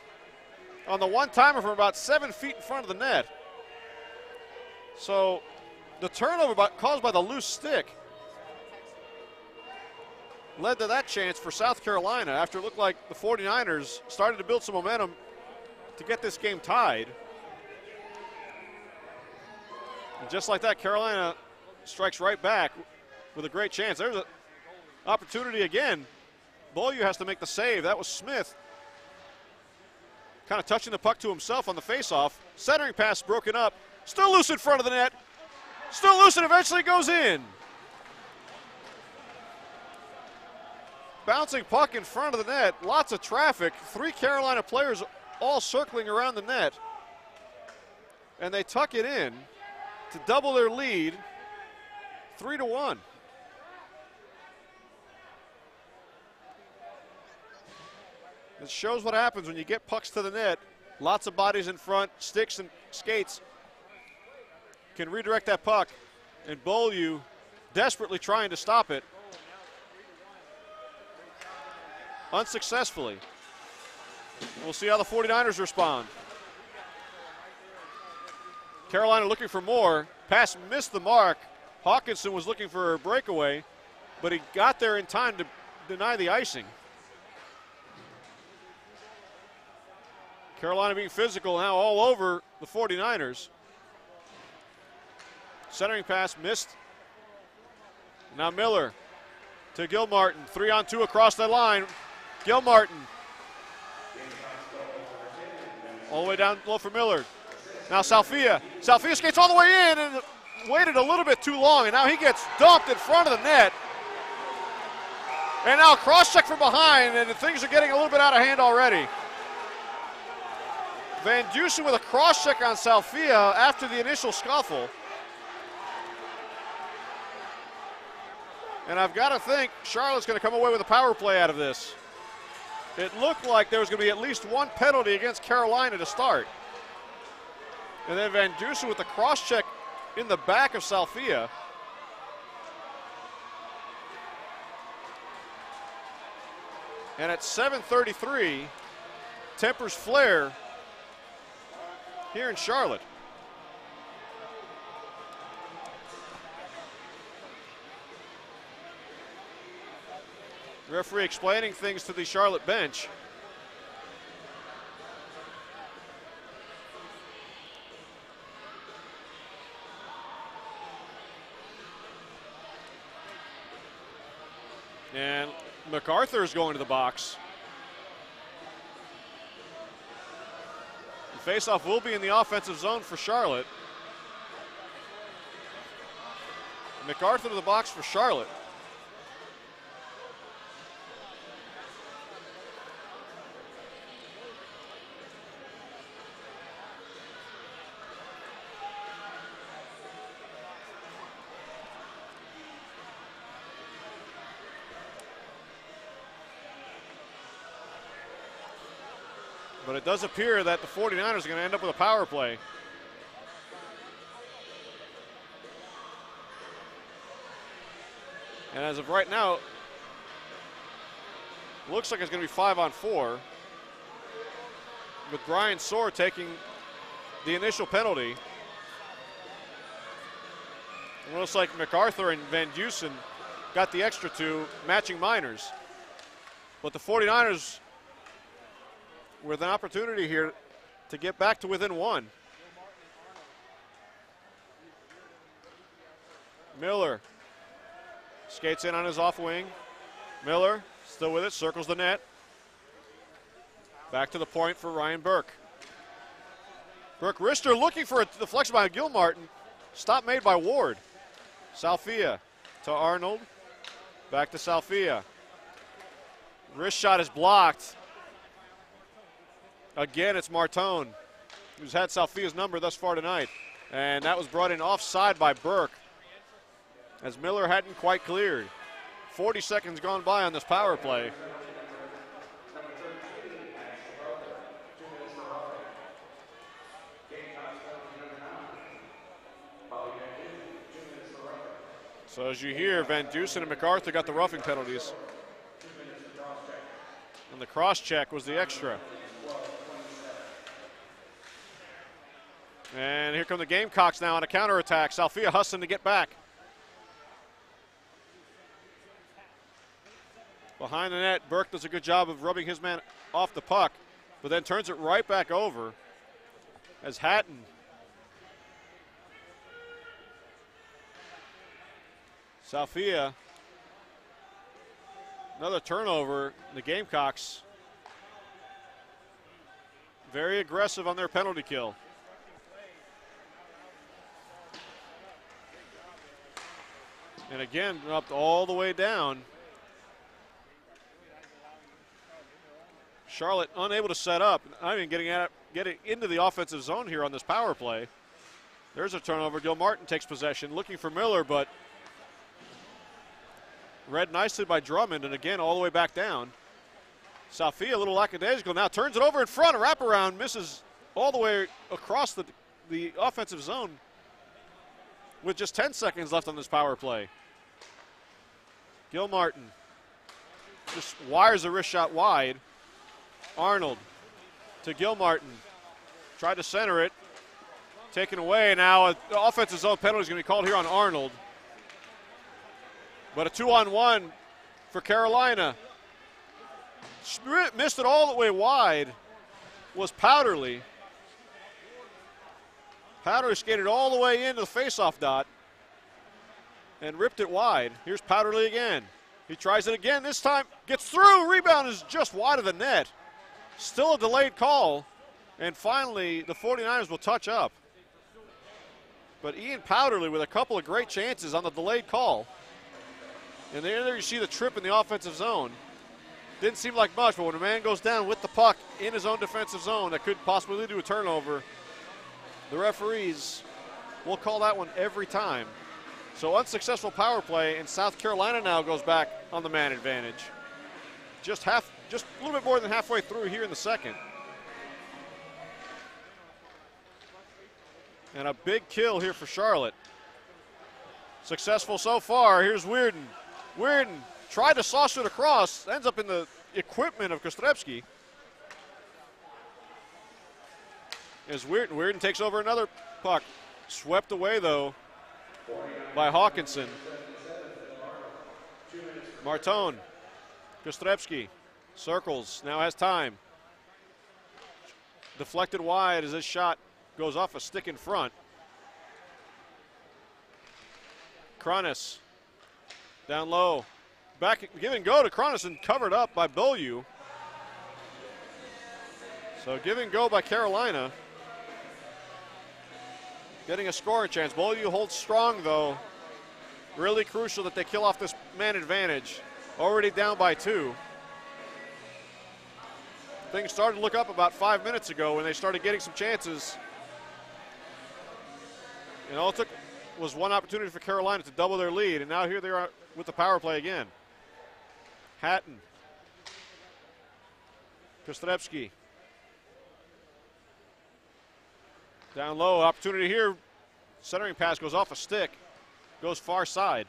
Speaker 2: on the one-timer from about 7 feet in front of the net. So the turnover caused by the loose stick led to that chance for South Carolina after it looked like the 49ers started to build some momentum to get this game tied. And just like that, Carolina strikes right back with a great chance. There's an opportunity again. Beaulieu has to make the save. That was Smith. Kind of touching the puck to himself on the faceoff. Centering pass broken up. Still loose in front of the net. Still loose and eventually goes in. Bouncing puck in front of the net. Lots of traffic. 3 Carolina players all circling around the net. And they tuck it in to double their lead 3-1. It shows what happens when you get pucks to the net. Lots of bodies in front, sticks and skates can redirect that puck. And Beaulieu desperately trying to stop it. Unsuccessfully. We'll see how the 49ers respond. Carolina looking for more. Pass missed the mark. Hawkinson was looking for a breakaway, but he got there in time to deny the icing. Carolina being physical now all over the 49ers. Centering pass missed. Now Miller to Gilmartin. 3-on-2 across the line. Gilmartin. All the way down low for Miller. Now Salfia. Salfia skates all the way in and waited a little bit too long, and now he gets dumped in front of the net. And now cross-check from behind, and things are getting a little bit out of hand already. Van Dusen with a cross-check on Salfia after the initial scuffle. And I've got to think Charlotte's going to come away with a power play out of this. It looked like there was going to be at least one penalty against Carolina to start. And then Van Dusen with the cross-check in the back of Salfia. And at 7:33, tempers flare here in Charlotte. Referee explaining things to the Charlotte bench. And MacArthur is going to the box. The faceoff will be in the offensive zone for Charlotte. MacArthur to the box for Charlotte. But it does appear that the 49ers are going to end up with a power play. And as of right now, looks like it's going to be 5-on-4, with Brian Soar taking the initial penalty. It looks like MacArthur and Van Dusen got the extra 2, matching minors. But the 49ers with an opportunity here to get back to within 1. Miller skates in on his off wing. Miller still with it, circles the net. Back to the point for Ryan Burke. Burke Rister looking for a deflection by Gilmartin. Stop made by Ward. Salfia to Arnold. Back to Salfia. Wrist shot is blocked. Again, it's Martone, who's had Salfia's number thus far tonight. And that was brought in offside by Burke, as Miller hadn't quite cleared. 40 seconds gone by on this power play. So as you hear, Van Dusen and MacArthur got the roughing penalties. And the cross check was the extra. And here come the Gamecocks now on a counterattack. Salfia hustling to get back. Behind the net, Burke does a good job of rubbing his man off the puck, but then turns it right back over as Hatton Salfia, another turnover. The Gamecocks very aggressive on their penalty kill. And again, up all the way down. Charlotte unable to set up. I mean, getting into the offensive zone here on this power play. There's a turnover. Gilmartin takes possession, looking for Miller, but read nicely by Drummond, and again, all the way back down. Salfia, a little lackadaisical, now turns it over in front. A wraparound misses all the way across the offensive zone with just 10 seconds left on this power play. Gilmartin just wires a wrist shot wide. Arnold to Gilmartin. Tried to center it. Taken away. Now an offensive zone penalty is going to be called here on Arnold. But a 2-on-1 for Carolina. Missed it all the way wide was Powderly. Powderly skated all the way into the faceoff dot and ripped it wide. Here's Powderly again. He tries it again. This time gets through. Rebound is just wide of the net. Still a delayed call. And finally, the 49ers will touch up. But Ian Powderly with a couple of great chances on the delayed call. And there you see the trip in the offensive zone. Didn't seem like much, but when a man goes down with the puck in his own defensive zone, that could possibly lead to a turnover. The referees will call that one every time. So unsuccessful power play, and South Carolina now goes back on the man advantage. Just a little bit more than halfway through here in the second. And a big kill here for Charlotte. Successful so far. Here's Weirden. Weirden tried to sauce it across, ends up in the equipment of Kostrevsky. As Weirden takes over another puck. Swept away, though, by Hawkinson. Martone. Kostrevsky circles, now has time. Deflected wide as this shot goes off a stick in front. Cronus down low. Back, give and go to Cronus and covered up by Beaulieu. So give and go by Carolina. Getting a scoring chance. Beaulieu holds strong, though. Really crucial that they kill off this man advantage. Already down by 2. Things started to look up about 5 minutes ago when they started getting some chances. And all it took was one opportunity for Carolina to double their lead, and now here they are with the power play again. Hatton. Kostrevsky. Down low, opportunity here. Centering pass goes off a stick, goes far side.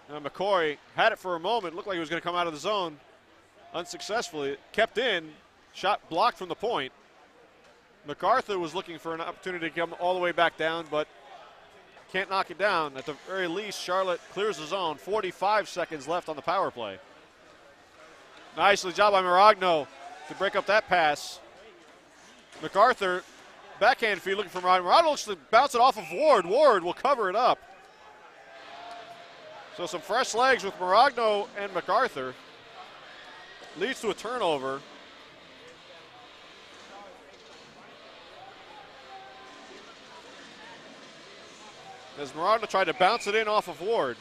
Speaker 2: Now McCoy had it for a moment, looked like he was going to come out of the zone. Unsuccessfully, kept in, shot blocked from the point. MacArthur was looking for an opportunity to come all the way back down, but can't knock it down. At the very least, Charlotte clears the zone. 45 seconds left on the power play. Nicely job by Maragno to break up that pass. MacArthur, backhand feed looking for Maragno. Maragno looks to bounce it off of Ward. Ward will cover it up. So some fresh legs with Maragno and MacArthur. Leads to a turnover. As Maragno tried to bounce it in off of Ward.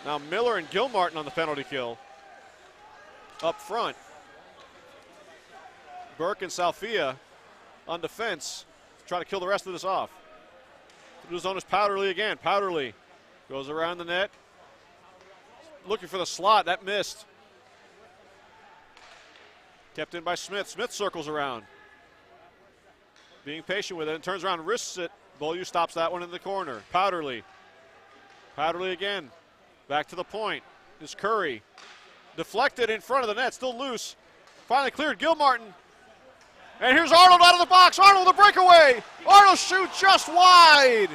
Speaker 2: Now Miller and Gilmartin on the penalty kill. Up front. Burke and Salfia on defense, trying to kill the rest of this off. Through the zone is Powderly again. Powderly goes around the net. Looking for the slot, that missed. Kept in by Smith. Smith circles around. Being patient with it and turns around, wrists it. Beaulieu stops that one in the corner. Powderly. Powderly again. Back to the point. Is Curry. Deflected in front of the net, still loose. Finally cleared. Gilmartin. And here's Arnold out of the box. Arnold with a breakaway. Arnold shoots just wide.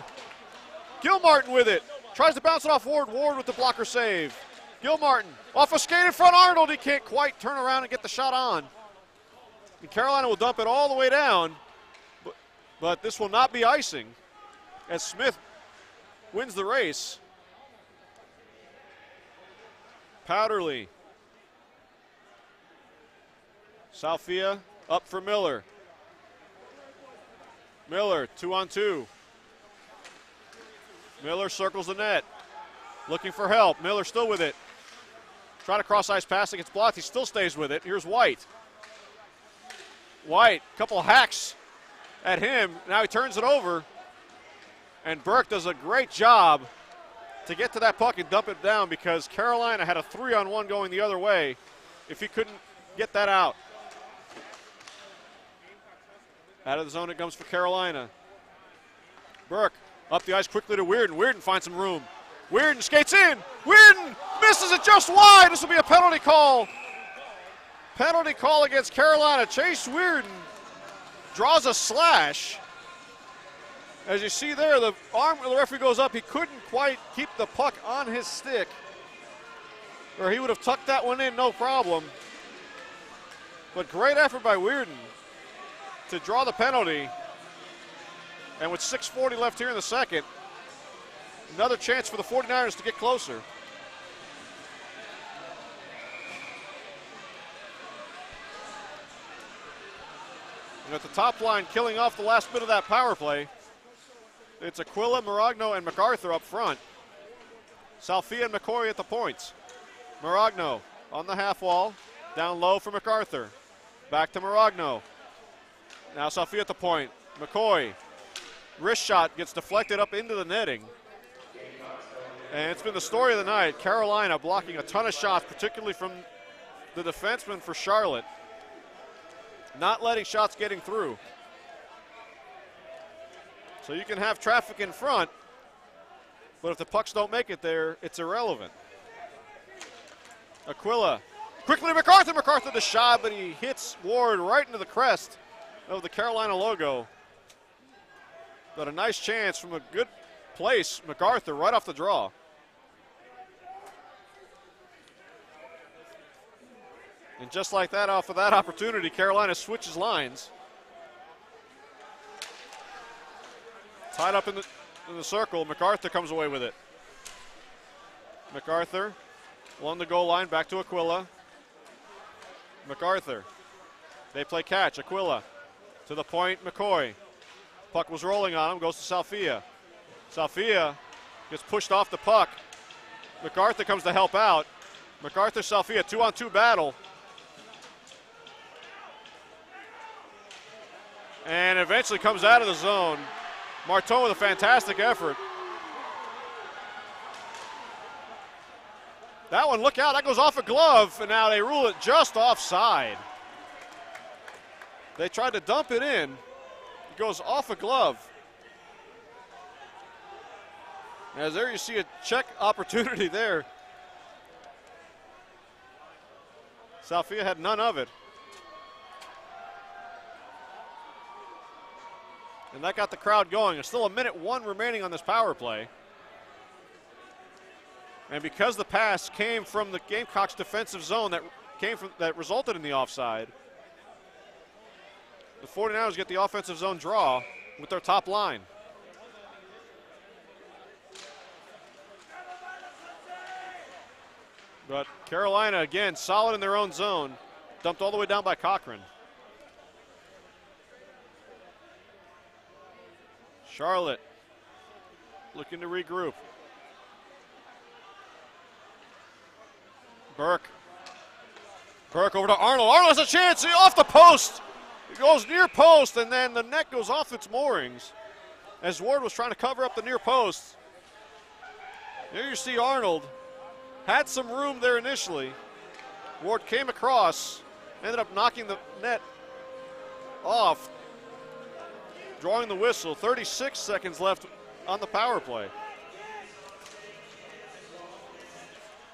Speaker 2: Gilmartin with it. Tries to bounce it off Ward. Ward with the blocker save. Gilmartin off a skate in front. Arnold. He can't quite turn around and get the shot on. And Carolina will dump it all the way down. But this will not be icing as Smith wins the race. Powderly. Salfia up for Miller. Miller, 2-on-2. Miller circles the net. Looking for help. Miller still with it. Trying to cross ice pass. It gets blocked. He still stays with it. Here's White. White, couple hacks at him. Now he turns it over. And Burke does a great job to get to that puck and dump it down because Carolina had a 3-on-1 going the other way if he couldn't get that out. Out of the zone it comes for Carolina. Burke up the ice quickly to Weirden. Weirden finds some room. Weirden skates in. Weirden misses it just wide. This will be a penalty call. Penalty call against Carolina. Chase Weirden draws a slash. As you see there, the arm of the referee goes up. He couldn't quite keep the puck on his stick, or he would have tucked that one in, no problem. But great effort by Weirden to draw the penalty. And with 6:40 left here in the second, another chance for the 49ers to get closer. And at the top line, killing off the last bit of that power play, it's Aquila, Maragno, and MacArthur up front. Salfia and McCoy at the points. Maragno on the half wall, down low for MacArthur. Back to Maragno. Now Salfia at the point. McCoy, wrist shot gets deflected up into the netting. And it's been the story of the night. Carolina blocking a ton of shots, particularly from the defenseman for Charlotte. Not letting shots getting through. So you can have traffic in front, but if the pucks don't make it there, it's irrelevant. Aquila, quickly to MacArthur. MacArthur the shot, but he hits Ward right into the crest of the Carolina logo. But a nice chance from a good place, MacArthur, right off the draw. And just like that, off of that opportunity, Carolina switches lines. Tied up in the circle, MacArthur comes away with it. MacArthur along the goal line, back to Aquila. MacArthur, they play catch. Aquila to the point, McCoy. Puck was rolling on him, goes to Salfia. Salfia gets pushed off the puck. MacArthur comes to help out. MacArthur, Salfia, 2-on-2 battle. And eventually comes out of the zone. Martin with a fantastic effort. That one, look out, that goes off a glove, and now they rule it just offside. They tried to dump it in. It goes off a glove. As there you see a check opportunity there. Salfia had none of it. And that got the crowd going. There's still 1:01 remaining on this power play. And because the pass came from the Gamecocks defensive zone that resulted in the offside, the 49ers get the offensive zone draw with their top line. But Carolina, again, solid in their own zone, dumped all the way down by Cochran. Charlotte looking to regroup. Burke over to Arnold. Arnold has a chance, off the post. He goes near post, and then the net goes off its moorings as Ward was trying to cover up the near post. There you see Arnold. Had some room there initially. Ward came across, ended up knocking the net off, drawing the whistle. 36 seconds left on the power play.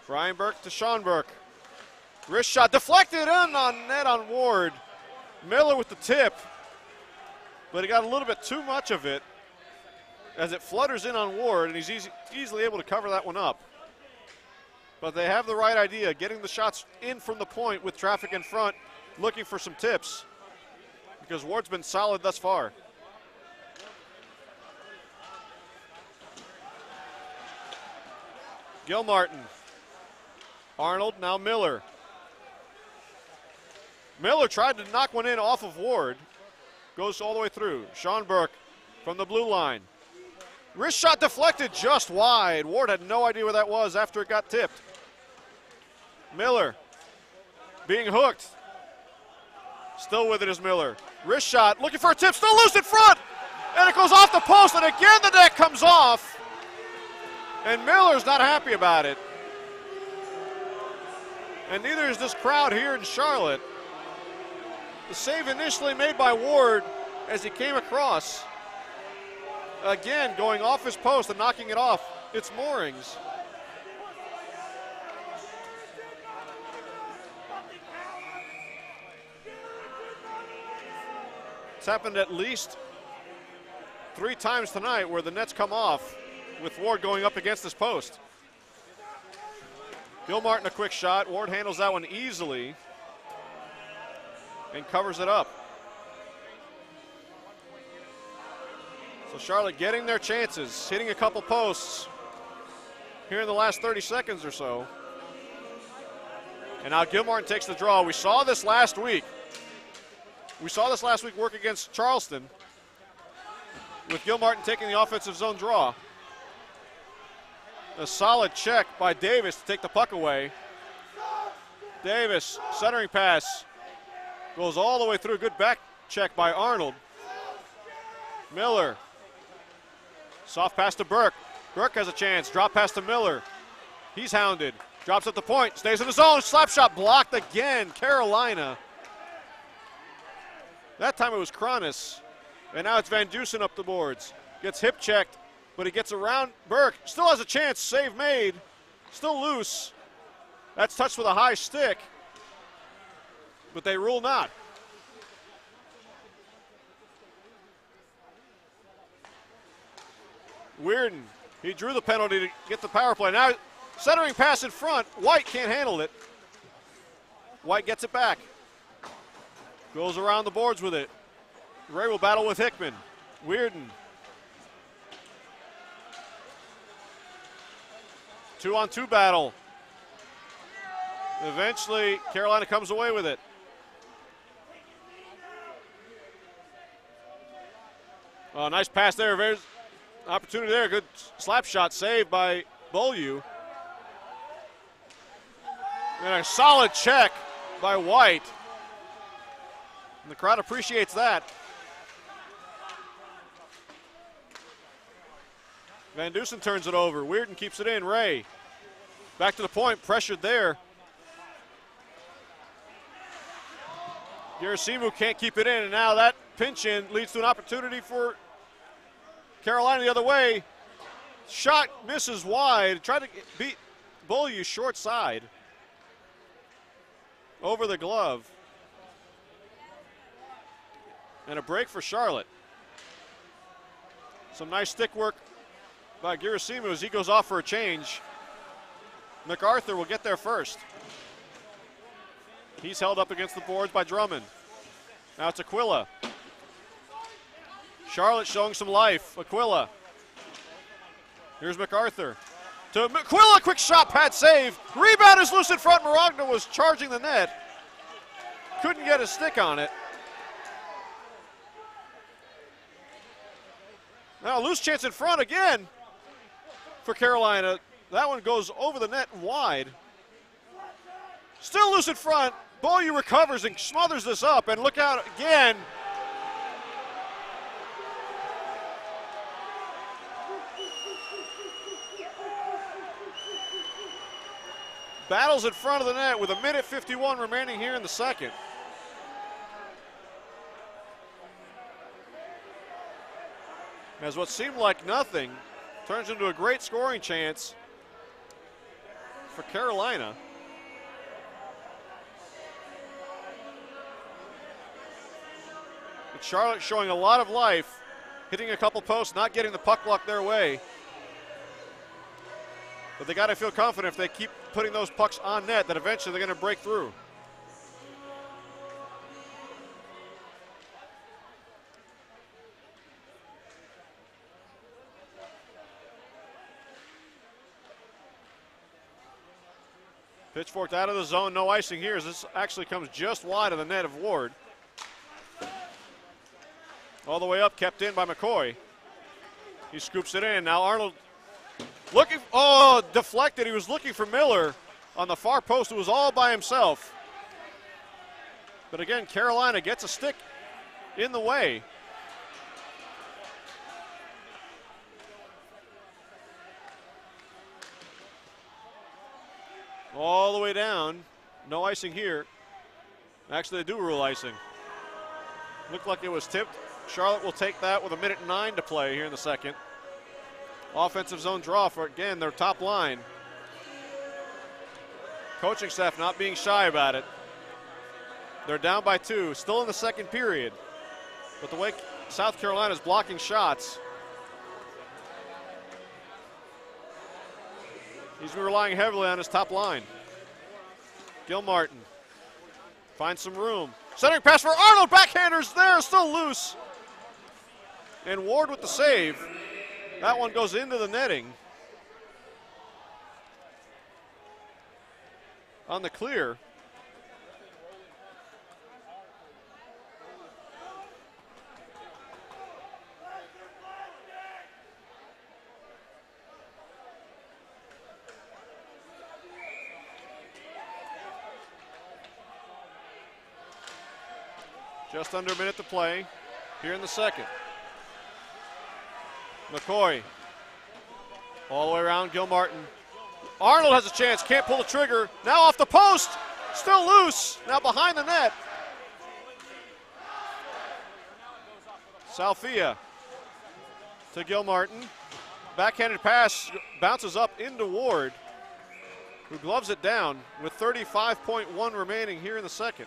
Speaker 2: Brian Burke to Sean Burke. Wrist shot deflected in on net on Ward. Miller with the tip, but he got a little bit too much of it as it flutters in on Ward, and he's easily able to cover that one up. But they have the right idea, getting the shots in from the point with traffic in front, looking for some tips, because Ward's been solid thus far. Gilmartin. Arnold, now Miller. Miller tried to knock one in off of Ward. Goes all the way through. Sean Burke from the blue line. Wrist shot deflected just wide. Ward had no idea where that was after it got tipped. Miller being hooked. Still with it is Miller. Wrist shot, looking for a tip, still loose in front. And it goes off the post, and again the net comes off. And Miller's not happy about it. And neither is this crowd here in Charlotte. The save initially made by Ward as he came across. Again, going off his post and knocking it off its moorings. It's happened at least 3 times tonight where the nets come off with Ward going up against his post. Gilmartin a quick shot. Ward handles that one easily and covers it up. So Charlotte getting their chances, hitting a couple posts here in the last 30 seconds or so. And now Gilmartin takes the draw. We saw this last week. Work against Charleston with Gilmartin taking the offensive zone draw. A solid check by Davis to take the puck away. Davis, centering pass, goes all the way through. Good back check by Arnold. Miller, soft pass to Burke. Burke has a chance, drop pass to Miller. He's hounded, drops at the point, stays in his zone, slap shot blocked again, Carolina. That time it was Cronus, and now it's Van Dusen up the boards. Gets hip checked, but he gets around Burke. Still has a chance, save made, still loose. That's touched with a high stick, but they rule not. Weirden, he drew the penalty to get the power play. Now centering pass in front, White can't handle it. White gets it back. Goes around the boards with it. Ray will battle with Hickman. Weirden. 2-on-2 battle. Eventually, Carolina comes away with it. Oh, nice pass there. There's opportunity there. Good slap shot saved by Beaulieu. And a solid check by White. And the crowd appreciates that. Van Dusen turns it over. Weirden keeps it in. Ray back to the point, pressured there. Gerasimu can't keep it in, and now that pinch in leads to an opportunity for Carolina the other way. Shot misses wide. Tried to beat Beaulieu short side over the glove. And a break for Charlotte. Some nice stick work by Gerasimu as he goes off for a change. MacArthur will get there first. He's held up against the boards by Drummond. Now it's Aquila. Charlotte showing some life. Aquila. Here's MacArthur. To Aquila, quick shot, pad save. Rebound is loose in front. Maragna was charging the net. Couldn't get a stick on it. Now a loose chance in front again for Carolina. That one goes over the net and wide. Still loose in front. Beaulieu recovers and smothers this up, and look out again. Battles in front of the net with 1:51 remaining here in the second. As what seemed like nothing turns into a great scoring chance for Carolina. But Charlotte showing a lot of life, hitting a couple posts, not getting the puck luck their way. But they got to feel confident if they keep putting those pucks on net that eventually they're going to break through. Pitchforked out of the zone, no icing here as this actually comes just wide of the net of Ward. All the way up, kept in by McCoy. He scoops it in. Now Arnold looking, deflected. He was looking for Miller on the far post. It was all by himself. But again, Carolina gets a stick in the way. All the way down. No icing here. Actually, they do rule icing. Looked like it was tipped. Charlotte will take that with 1:09 to play here in the second. Offensive zone draw for, again, their top line. Coaching staff not being shy about it. They're down by 2, still in the second period. But the way South Carolina is blocking shots, he's relying heavily on his top line. Gilmartin finds some room. Centering pass for Arnold, backhanders there, still loose. And Ward with the save. That one goes into the netting. On the clear. Just under a minute to play here in the second. McCoy all the way around Gilmartin. Arnold has a chance, can't pull the trigger. Now off the post, still loose. Now behind the net. Salfia to Gilmartin. Backhanded pass bounces up into Ward, who gloves it down with 35.1 remaining here in the second.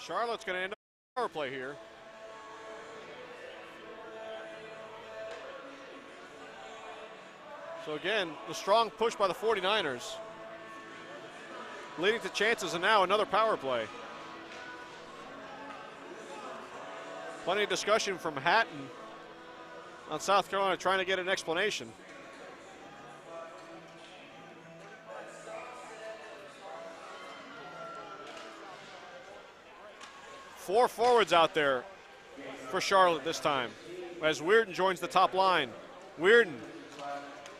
Speaker 2: Charlotte's going to end up power play here. So again, the strong push by the 49ers leading to chances, and now another power play. Plenty of discussion from Hatton on South Carolina trying to get an explanation. Four forwards out there for Charlotte this time, as Weirden joins the top line. Weirden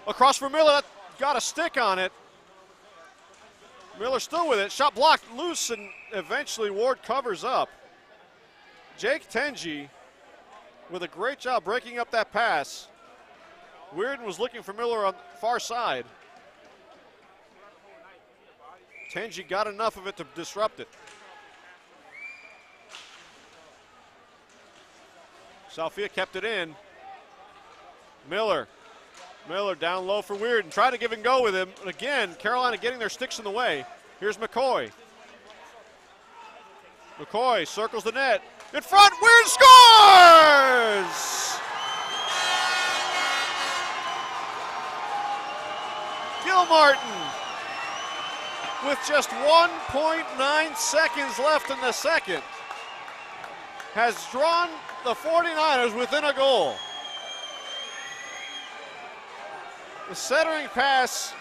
Speaker 2: across for Miller, that got a stick on it. Miller still with it, shot blocked, loose, and eventually Ward covers up. Jake Tenji with a great job breaking up that pass. Weirden was looking for Miller on the far side. Tenji got enough of it to disrupt it. Salfia kept it in. Miller down low for Weirden, trying to give and go with him. And again, Carolina getting their sticks in the way. Here's McCoy. McCoy circles the net. In front, Weirden scores! Gilmartin, with just 1.9 seconds left in the second, has drawn the 49ers within a goal. The centering pass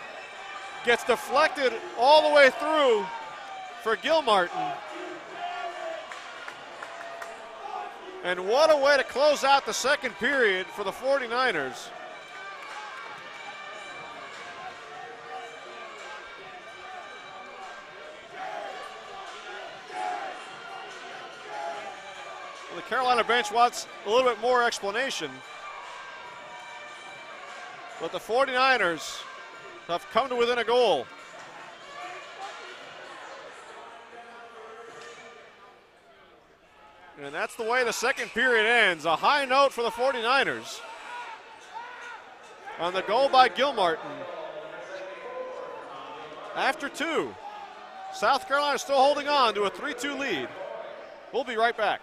Speaker 2: gets deflected all the way through for Gilmartin. And what a way to close out the second period for the 49ers. The Carolina bench wants a little bit more explanation, but the 49ers have come to within a goal. And that's the way the second period ends. A high note for the 49ers on the goal by Gilmartin. After 2, South Carolina still holding on to a 3-2 lead. We'll be right back.